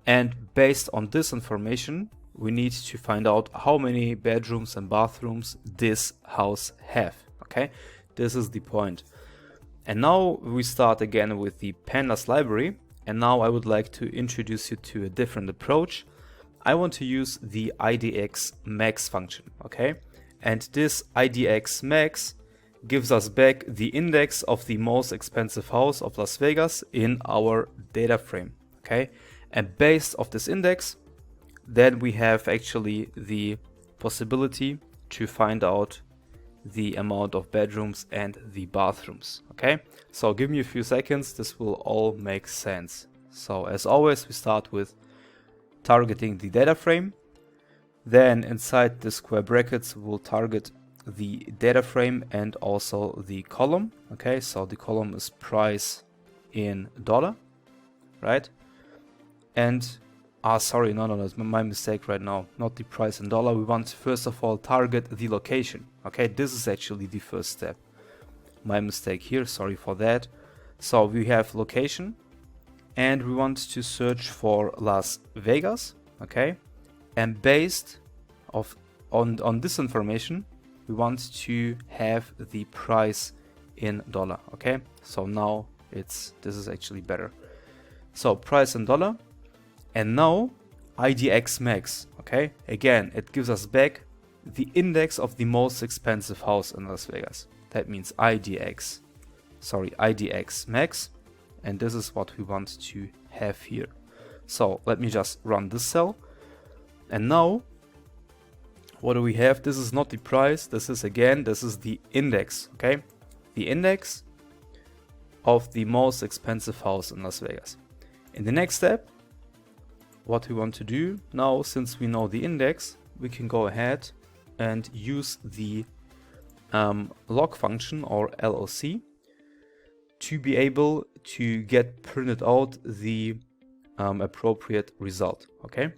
and based on this information we need to find out how many bedrooms and bathrooms this house have. Okay, this is the point. And now we start again with the Pandas library, and now I would like to introduce you to a different approach. I want to use the IDX max function, okay? And this IDX max gives us back the index of the most expensive house of Las Vegas in our data frame, okay? And based off this index, then we have actually the possibility to find out the amount of bedrooms and the bathrooms, okay? So give me a few seconds, this will all make sense. So as always, we start with targeting the data frame. Then inside the square brackets, we'll target the data frame and also the column, okay? So the column is price in dollar, right? And sorry, no, it's my mistake right now, not the price in dollar. We want to first of all target the location, okay? This is actually the first step. My mistake here, sorry for that. So we have location and we want to search for Las Vegas, okay? And based on this information, we want to have the price in dollar, okay? So now this is actually better. So price in dollar. And now IDX max, okay? Again, it gives us back the index of the most expensive house in Las Vegas. That means IDX max. And this is what we want to have here. So let me just run this cell. And now, what do we have? This is not the price. This is the index, okay? The index of the most expensive house in Las Vegas. In the next step, what we want to do now, since we know the index, we can go ahead and use the log function or LOC to be able to get printed out the appropriate result, okay?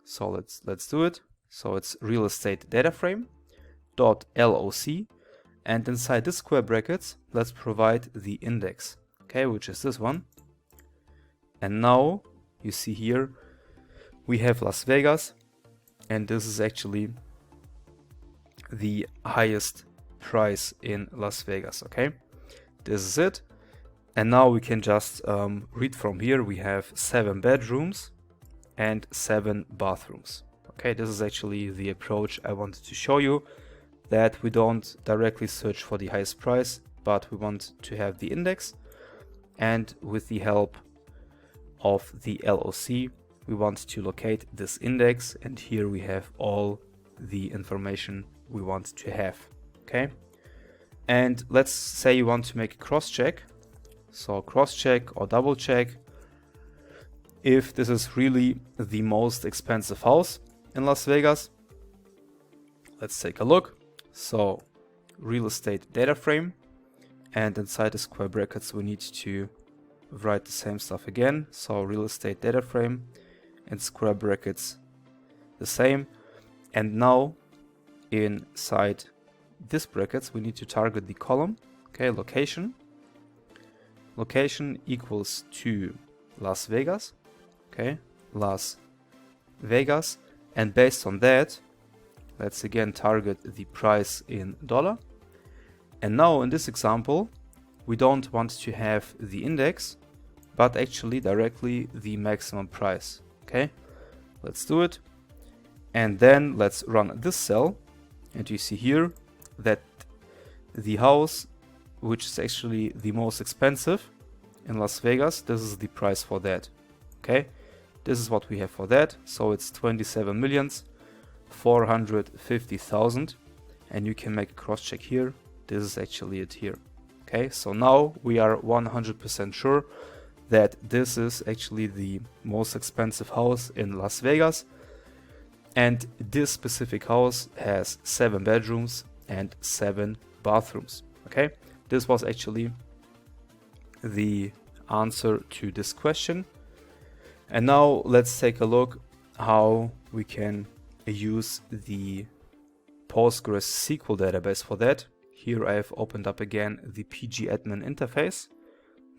So let's do it. So it's real estate data frame dot LOC, and inside this square brackets, let's provide the index, okay, which is this one. And now you see here we have Las Vegas, and this is actually the highest price in Las Vegas, okay? This is it. And now we can just read from here. We have 7 bedrooms and 7 bathrooms. Okay, this is actually the approach I wanted to show you, that we don't directly search for the highest price, but we want to have the index, and with the help of the LOC, we want to locate this index, and here we have all the information we want to have, okay? And let's say you want to make a cross-check. So cross-check or double-check if this is really the most expensive house in Las Vegas. Let's take a look. So real estate data frame, and inside the square brackets we need to write the same stuff again. So real estate data frame and square brackets the same. And now inside this brackets we need to target the column, okay? Location equals to Las Vegas, okay? Las Vegas. And based on that, let's again target the price in dollar. And now in this example, we don't want to have the index, but actually directly the maximum price, okay? Let's do it. And then let's run this cell. And you see here that the house, which is actually the most expensive in Las Vegas, this is the price for that, okay? This is what we have for that. So it's 27,450,000, and you can make a cross check here. This is actually it here, okay? So now we are 100% sure that this is actually the most expensive house in Las Vegas, and this specific house has 7 bedrooms and 7 bathrooms, okay? This was actually the answer to this question. And now let's take a look how we can use the PostgreSQL database for that. Here I have opened up again the pgadmin interface.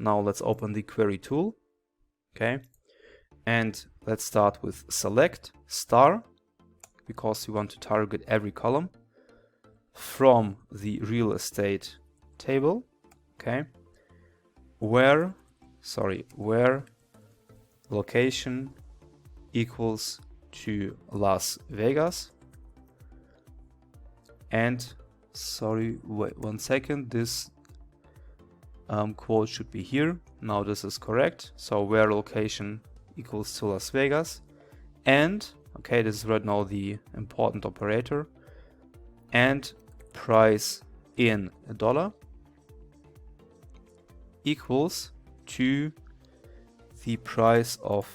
Now let's open the query tool, okay? And let's start with select star, because we want to target every column from the real estate table, okay? Where location equals to Las Vegas. And sorry, wait 1 second, this quote should be here. Now this is correct. So where location equals to Las Vegas, and okay, this is right now the important operator, and price in a dollar equals to the price of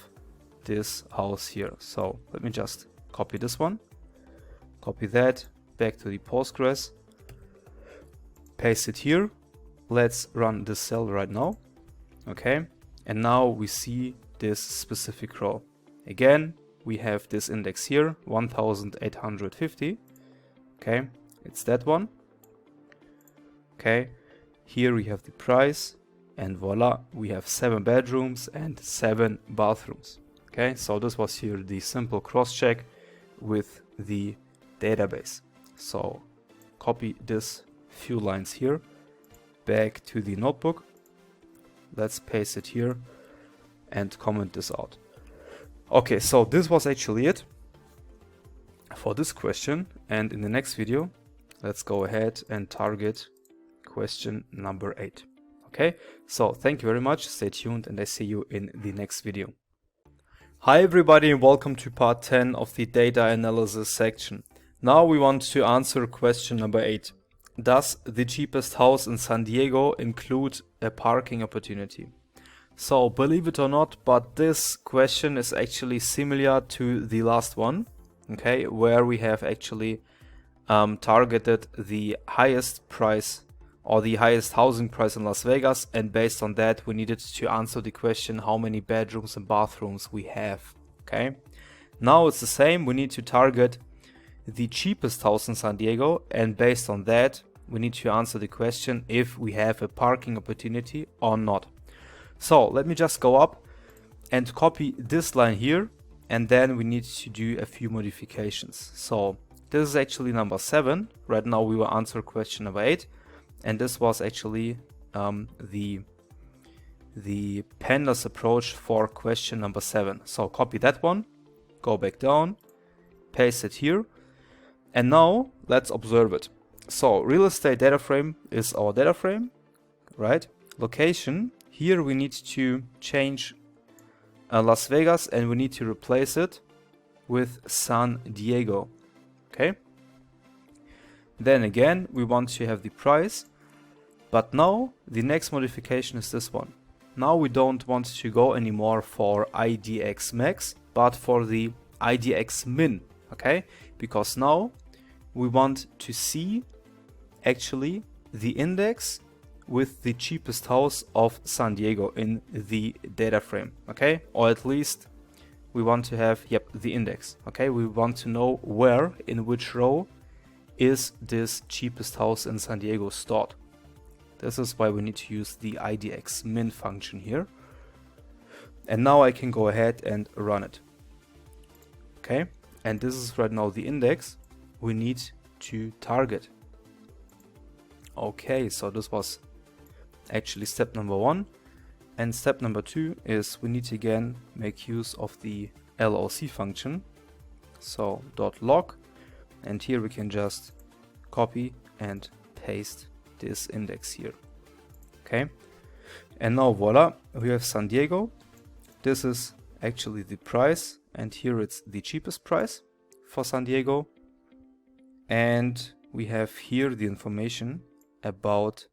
this house here. So let me just copy this one, copy that back to the Postgres, paste it here. Let's run this cell right now. Okay, and now we see this specific row. Again, we have this index here, 1850. Okay, it's that one. Okay, here we have the price, and voila, we have 7 bedrooms and 7 bathrooms. Okay, so this was here the simple cross check with the database. So copy this few lines here back to the notebook. Let's paste it here and comment this out. Okay, so this was actually it for this question, and in the next video let's go ahead and target question number 8. Okay, so thank you very much, stay tuned, and I see you in the next video. Hi everybody, and welcome to part 10 of the data analysis section. Now we want to answer question number 8. Does the cheapest house in San Diego include a parking opportunity? So believe it or not, but this question is actually similar to the last one, okay, where we have actually targeted the highest price or the highest housing price in Las Vegas, and based on that we needed to answer the question how many bedrooms and bathrooms we have. Okay, now it's the same, we need to target the cheapest house in San Diego, and based on that we need to answer the question if we have a parking opportunity or not. So let me just go up and copy this line here, and then we need to do a few modifications. So this is actually number 7. Right now we will answer question number 8, and this was actually the Pandas approach for question number 7. So copy that one, go back down, paste it here, and now let's observe it. So real estate data frame is our data frame, right? Location, here we need to change Las Vegas, and we need to replace it with San Diego. Okay, then again we want to have the price, but now the next modification is this one. Now we don't want to go anymore for IDX max, but for the IDX min. Okay, because now we want to see actually the index with the cheapest house of San Diego in the data frame. Okay, or at least we want to have, yep, the index. Okay, we want to know where, in which row is this cheapest house in San Diego stored. This is why we need to use the IDX min function here. And now I can go ahead and run it. Okay, and this is right now the index we need to target. Okay, so this was actually step number 1. And step number 2 is we need to again make use of the LOC function. So .log, and here we can just copy and paste this index here. Okay, and now voila, we have San Diego. This is actually the price, and here it's the cheapest price for San Diego. And we have here the information about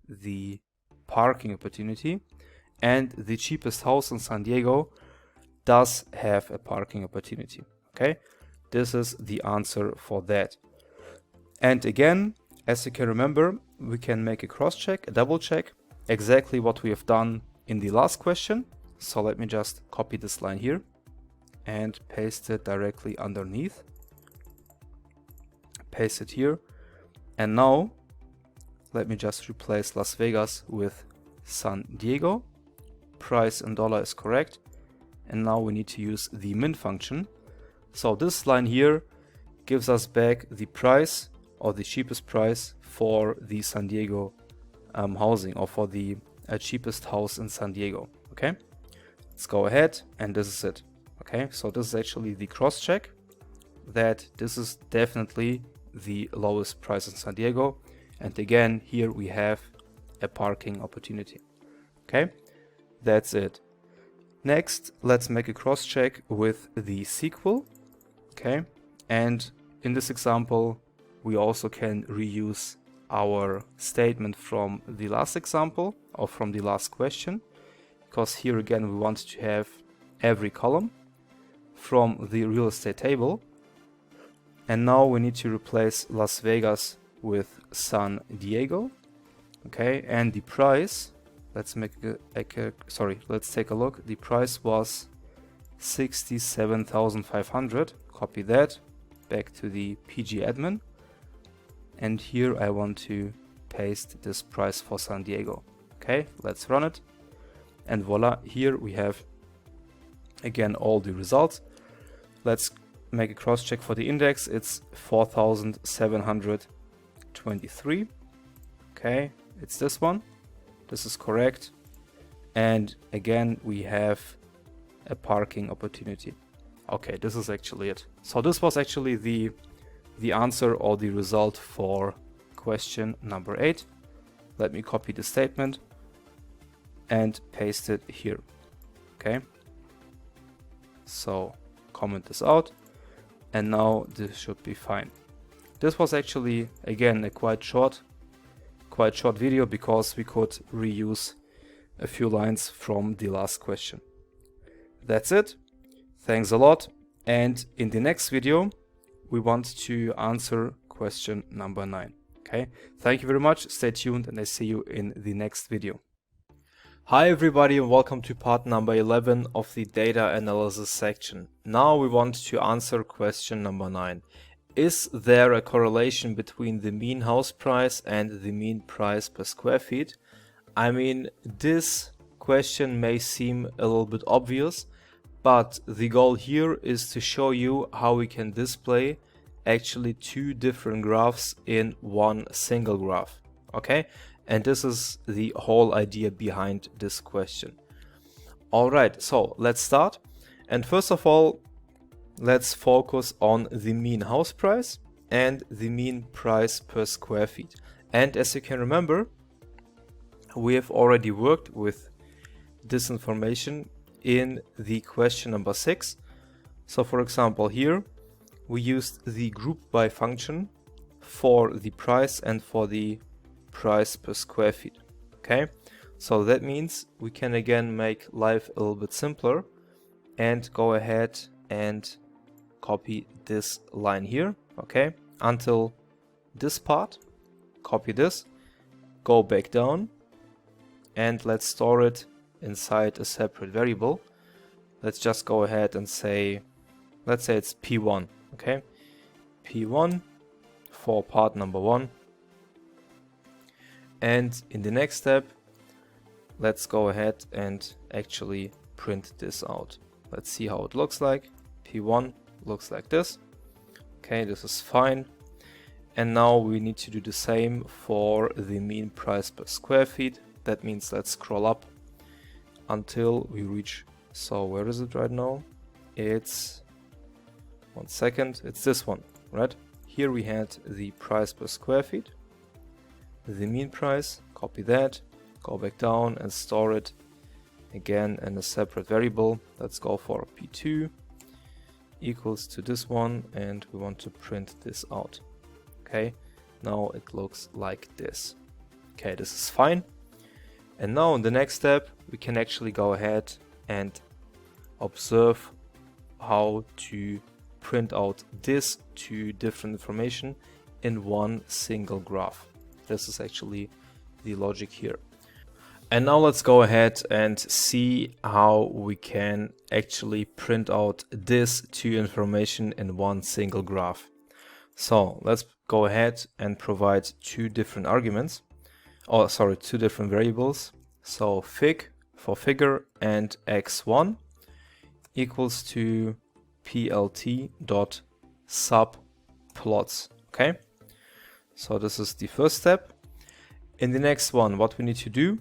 the parking opportunity, and the cheapest house in San Diego does have a parking opportunity. Okay, this is the answer for that. And again, as you can remember, we can make a cross check, a double check, exactly what we have done in the last question. So let me just copy this line here and paste it directly underneath. Paste it here, and now let me just replace Las Vegas with San Diego. Price in dollar is correct, and now we need to use the min function. So this line here gives us back the price, or the cheapest price for the San Diego housing, or for the cheapest house in San Diego. Okay, let's go ahead, and this is it. Okay. Okay, so this is actually the cross check that this is definitely the lowest price in San Diego. And again, here we have a parking opportunity. Okay, that's it. Next, let's make a cross check with the SQL. Okay, and in this example, we also can reuse our statement from the last example or from the last question, because here again we want to have every column from the real estate table. And now we need to replace Las Vegas with San Diego. Okay, and the price, let's take a look. The price was 67,500. Copy that back to the PG admin. And here I want to paste this price for San Diego. Okay, let's run it. And voila, here we have again all the results. Let's make a cross check for the index. It's 4,723. Okay, it's this one. This is correct. And again, we have a parking opportunity. Okay, this is actually it. So this was actually the answer or the result for question number 8. Let me copy the statement and paste it here. Okay, so comment this out, and now this should be fine. This was actually again a quite short video, because we could reuse a few lines from the last question. That's it. Thanks a lot. And in the next video, we want to answer question number 9. Okay. Thank you very much. Stay tuned, and I see you in the next video. Hi everybody, and welcome to part number 11 of the data analysis section. Now we want to answer question number 9. Is there a correlation between the mean house price and the mean price per square feet? I mean, this question may seem a little bit obvious, but the goal here is to show you how we can display actually two different graphs in one single graph. Okay, and this is the whole idea behind this question. Alright, so let's start. And first of all, let's focus on the mean house price and the mean price per square feet. And as you can remember, we have already worked with this information in the question number 6. So for example, here we used the group by function for the price and for the price per square feet. Okay, so that means we can again make life a little bit simpler and go ahead and copy this line here. Okay, until this part, copy this, go back down, and let's store it inside a separate variable. Let's just go ahead and say, let's say it's P1. Okay, P1 for part number 1. And in the next step, let's go ahead and actually print this out. Let's see how it looks like. P1 looks like this. Okay, this is fine. And now we need to do the same for the mean price per square feet. That means let's scroll up until we reach, so where is it right now? It's, one second, it's this one, right? Here we had the price per square feet, the mean price, copy that, go back down and store it again in a separate variable. Let's go for P2 equals to this one, and we want to print this out. Okay, now it looks like this. Okay, this is fine. And now in the next step, we can actually go ahead and observe how to print out this two different information in one single graph. This is actually the logic here. And now let's go ahead and see how we can actually print out this two information in one single graph. So let's go ahead and provide two different arguments. Oh, sorry, two different variables. So fig for figure and x1 equals to plt.subplots. Okay, so this is the first step. In the next one, what we need to do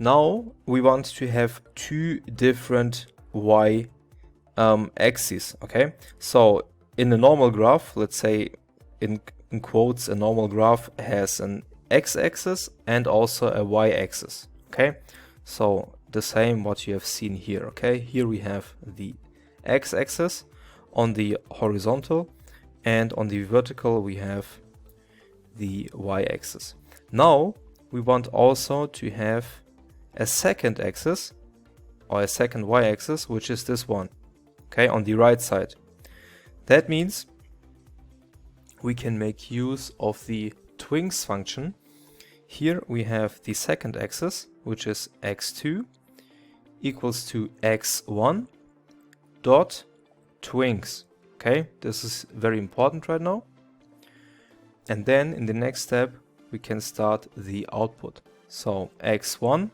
now, we want to have two different y axes. Okay, so in a normal graph, let's say in quotes, a normal graph has an x-axis and also a y-axis. Okay, so the same what you have seen here. Okay, here we have the x-axis on the horizontal, and on the vertical we have the y-axis. Now we want also to have a second axis or a second y-axis, which is this one, okay, on the right side. That means we can make use of the twins function. Here we have the second axis, which is x2 equals to x1 dot twins. Okay, this is very important right now. And then in the next step we can start the output. So x1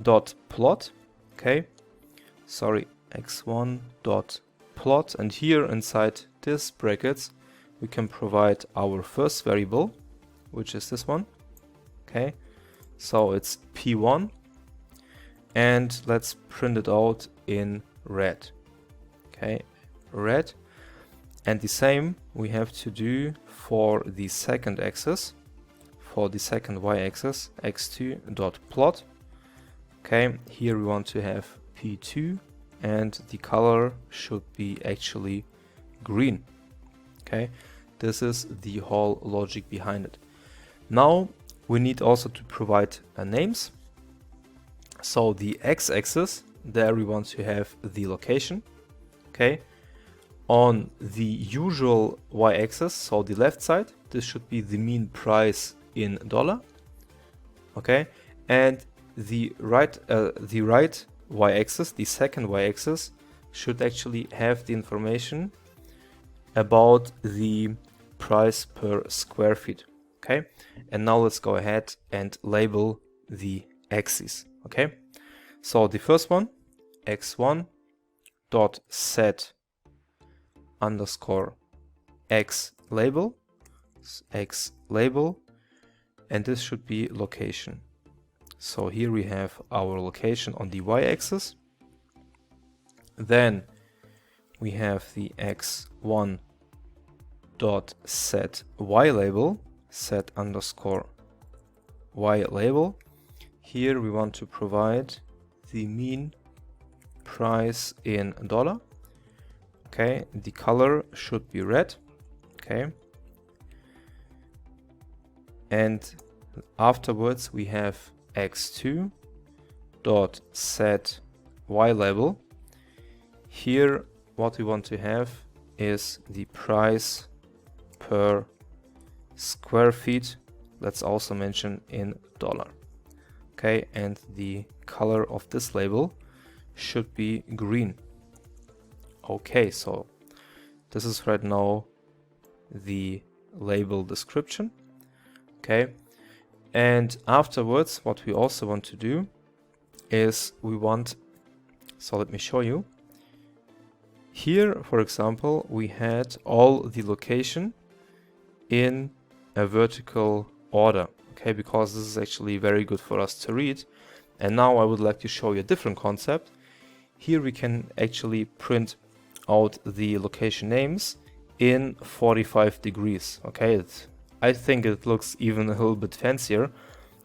dot plot, okay, sorry, x1 dot plot, and here inside this brackets we can provide our first variable, which is this one. Okay, so it's p1, and let's print it out in red. Okay, red. And the same we have to do for the second axis, for the second y-axis, x2 dot plot. Okay, here we want to have p2, and the color should be actually green. Okay, this is the whole logic behind it. Now we need also to provide names. So the x-axis, there we want to have the location. Okay, on the usual y-axis, so the left side, this should be the mean price in dollar. Okay, and the right y-axis, the second y-axis, should actually have the information about the price per square feet. Okay, and now let's go ahead and label the axes. Okay, so the first one, x1 dot set underscore x label, and this should be location. So here we have our location on the y-axis. Then we have the x1 dot set y label, set underscore y label. Here we want to provide the mean price in dollar. Okay, the color should be red. Okay, and afterwards we have x2 dot set y label. Here what we want to have is the price per square feet. Let's also mention in dollar. Okay, and the color of this label should be green. Okay, so this is right now the label description. Okay, and afterwards what we also want to do is we want, so let me show you. Here, for example, we had all the location in a vertical order. Okay, because this is actually very good for us to read. And now I would like to show you a different concept. Here we can actually print out the location names in 45 degrees. Okay, I think it looks even a little bit fancier,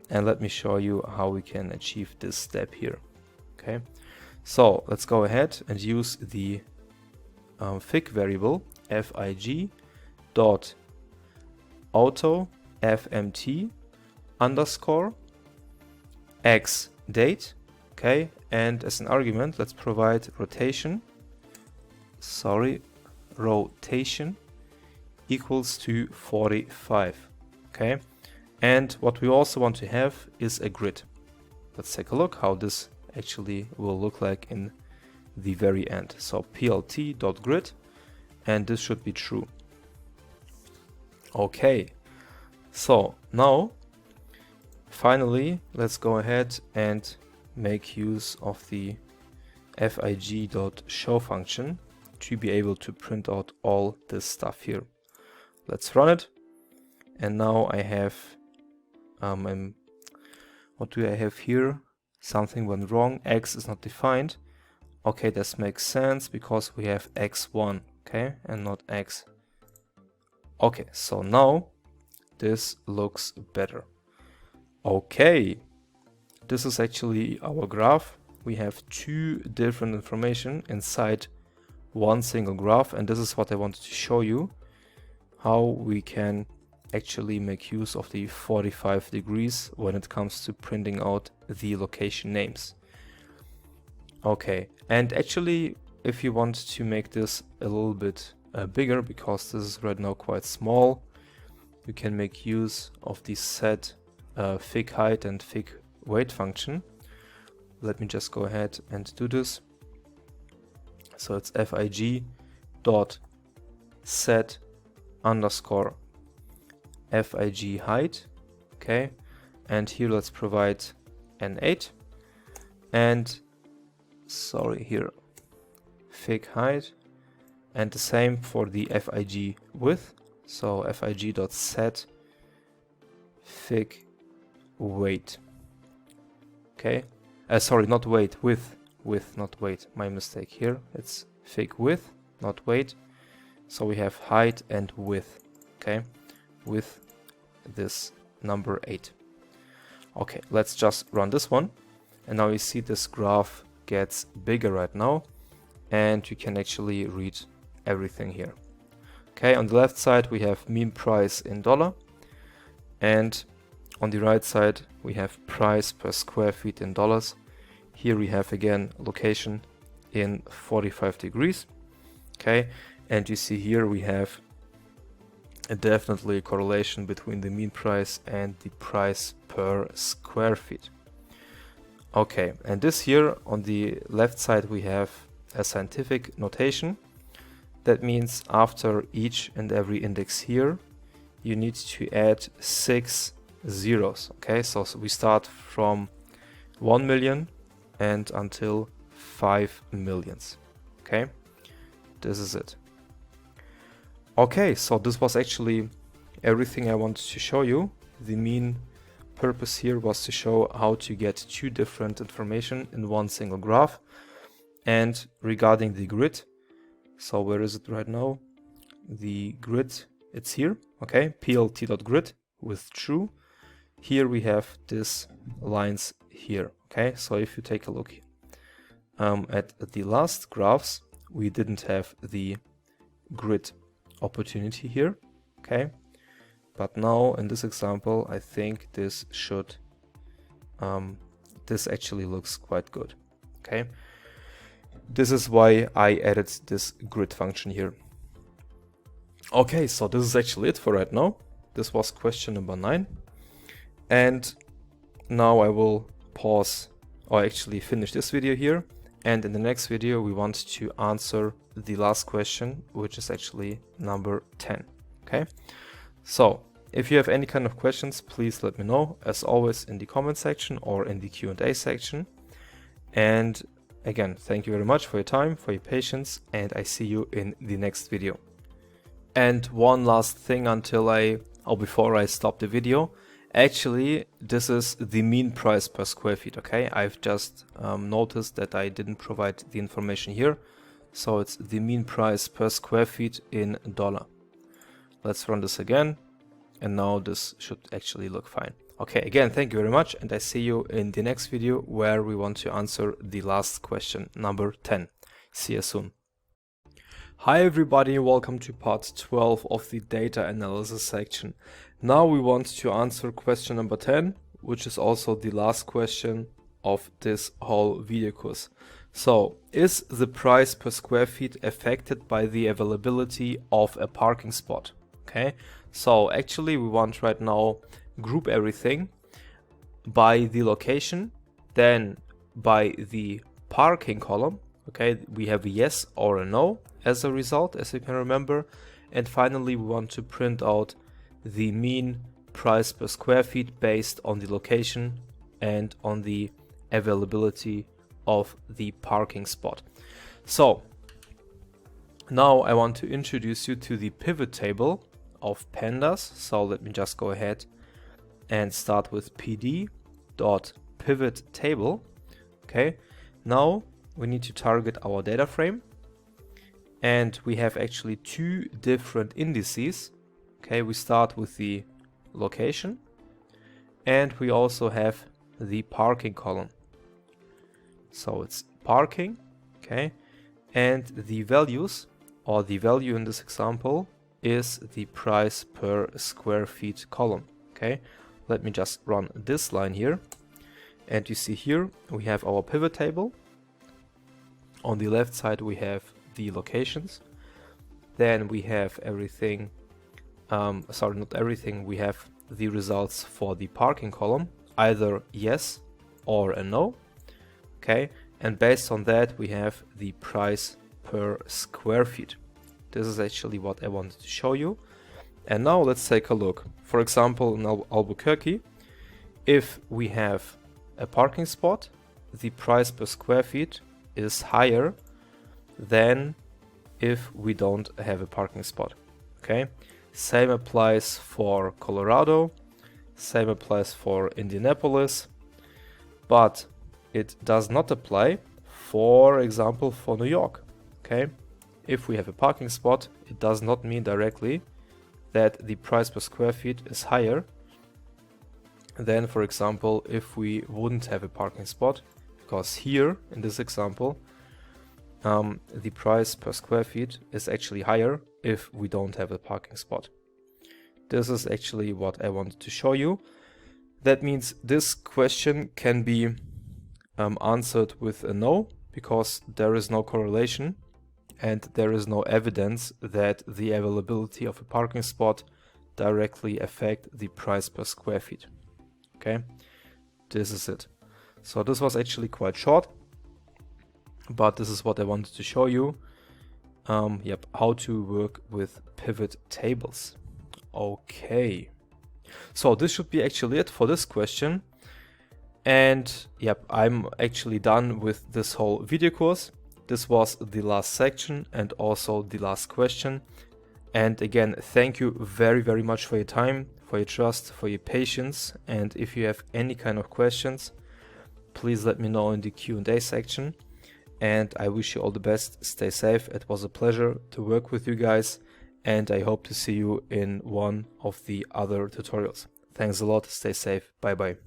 and let me show you how we can achieve this step here. Okay, so let's go ahead and use the fig variable fig dot auto fmt underscore x date. Okay, and as an argument let's provide rotation equals to 45. Okay, and what we also want to have is a grid. Let's take a look how this actually will look like in the very end. So plt.grid, and this should be true. Okay, so now finally let's go ahead and make use of the fig.show function to be able to print out all this stuff here. Let's run it, and now I have what do I have here? Something went wrong, x is not defined. Okay, this makes sense because we have x1, okay, and not x. Okay, so now this looks better. Okay, this is actually our graph. We have two different information inside one single graph, and this is what I wanted to show you, how we can actually make use of the 45 degrees when it comes to printing out the location names. Okay, and actually if you want to make this a little bit bigger, because this is right now quite small, you can make use of the set fig height and fig weight function. Let me just go ahead and do this. So it's fig dot set underscore fig height, okay, and here let's provide an 8, and sorry, here fig height, and the same for the fig width, so fig dot set fig weight, okay, sorry, not weight, width, not weight, my mistake here, it's fig width, not weight. So we have height and width, okay, with this number 8. Okay, let's just run this one, and now you see this graph gets bigger right now, and you can actually read everything here. Okay, on the left side we have mean price in dollar, and on the right side we have price per square feet in dollars. Here we have again location in 45 degrees, okay, and you see here we have definitely a correlation between the mean price and the price per square feet. Okay, and this here on the left side we have a scientific notation. That means after each and every index here you need to add 6 zeros. Okay, so we start from 1 million and until 5 millions. Okay, this is it. Okay, so this was actually everything I wanted to show you. The main purpose here was to show how to get two different information in one single graph. And regarding the grid, so where is it right now? The grid, it's here, okay, plt.grid with true. Here we have these lines here, okay, so if you take a look at the last graphs, we didn't have the grid opportunity here, okay, but now in this example I think this should this actually looks quite good. Okay, this is why I added this grid function here. Okay, so this is actually it for right now. This was question number 9, and now I will pause, or actually finish this video here, and in the next video we want to answer the last question, which is actually number 10. Okay, so if you have any kind of questions, please let me know, as always, in the comment section or in the Q&A section. And again, thank you very much for your time, for your patience, and I see you in the next video. And one last thing before I stop the video. Actually, this is the mean price per square feet, okay? I've just noticed that I didn't provide the information here. So it's the mean price per square feet in dollar. Let's run this again. And now this should actually look fine. Okay, again, thank you very much. And I see you in the next video where we want to answer the last question, number 10. See you soon. Hi everybody, welcome to part 12 of the data analysis section. Now we want to answer question number 10, which is also the last question of this whole video course. So, is the price per square feet affected by the availability of a parking spot? Okay, so actually we want right now group everything by the location, then by the parking column. Okay, we have a yes or a no as a result, as you can remember, and finally we want to print out the mean price per square feet based on the location and on the availability of the parking spot. So now I want to introduce you to the pivot table of Pandas. So let me just go ahead and start with pd.pivot table. Okay, now we need to target our data frame, and we have actually two different indices. Okay, we start with the location, and we also have the parking column. So it's parking, okay, and the values, or the value in this example, is the price per square feet column. Okay, let me just run this line here, and you see here we have our pivot table. On the left side we have the locations, then we have everything, sorry, not everything, we have the results for the parking column, either yes or a no. Okay, and based on that we have the price per square feet. This is actually what I wanted to show you. And now let's take a look. For example, in Albuquerque, if we have a parking spot, the price per square feet is higher than if we don't have a parking spot. Okay, same applies for Colorado, same applies for Indianapolis, but it does not apply, for example, for New York. Okay, if we have a parking spot, it does not mean directly that the price per square feet is higher than, for example, if we wouldn't have a parking spot, because here in this example the price per square feet is actually higher if we don't have a parking spot. This is actually what I wanted to show you. That means this question can be answered with a no, because there is no correlation and there is no evidence that the availability of a parking spot directly affect the price per square feet. Okay, this is it. So this was actually quite short, but this is what I wanted to show you. How to work with pivot tables. Okay, so this should be actually it for this question. And I'm actually done with this whole video course. This was the last section and also the last question. And again, thank you very, very much for your time, for your trust, for your patience. And if you have any kind of questions, please let me know in the Q&A section. And I wish you all the best. Stay safe. It was a pleasure to work with you guys, and I hope to see you in one of the other tutorials. Thanks a lot. Stay safe. Bye bye.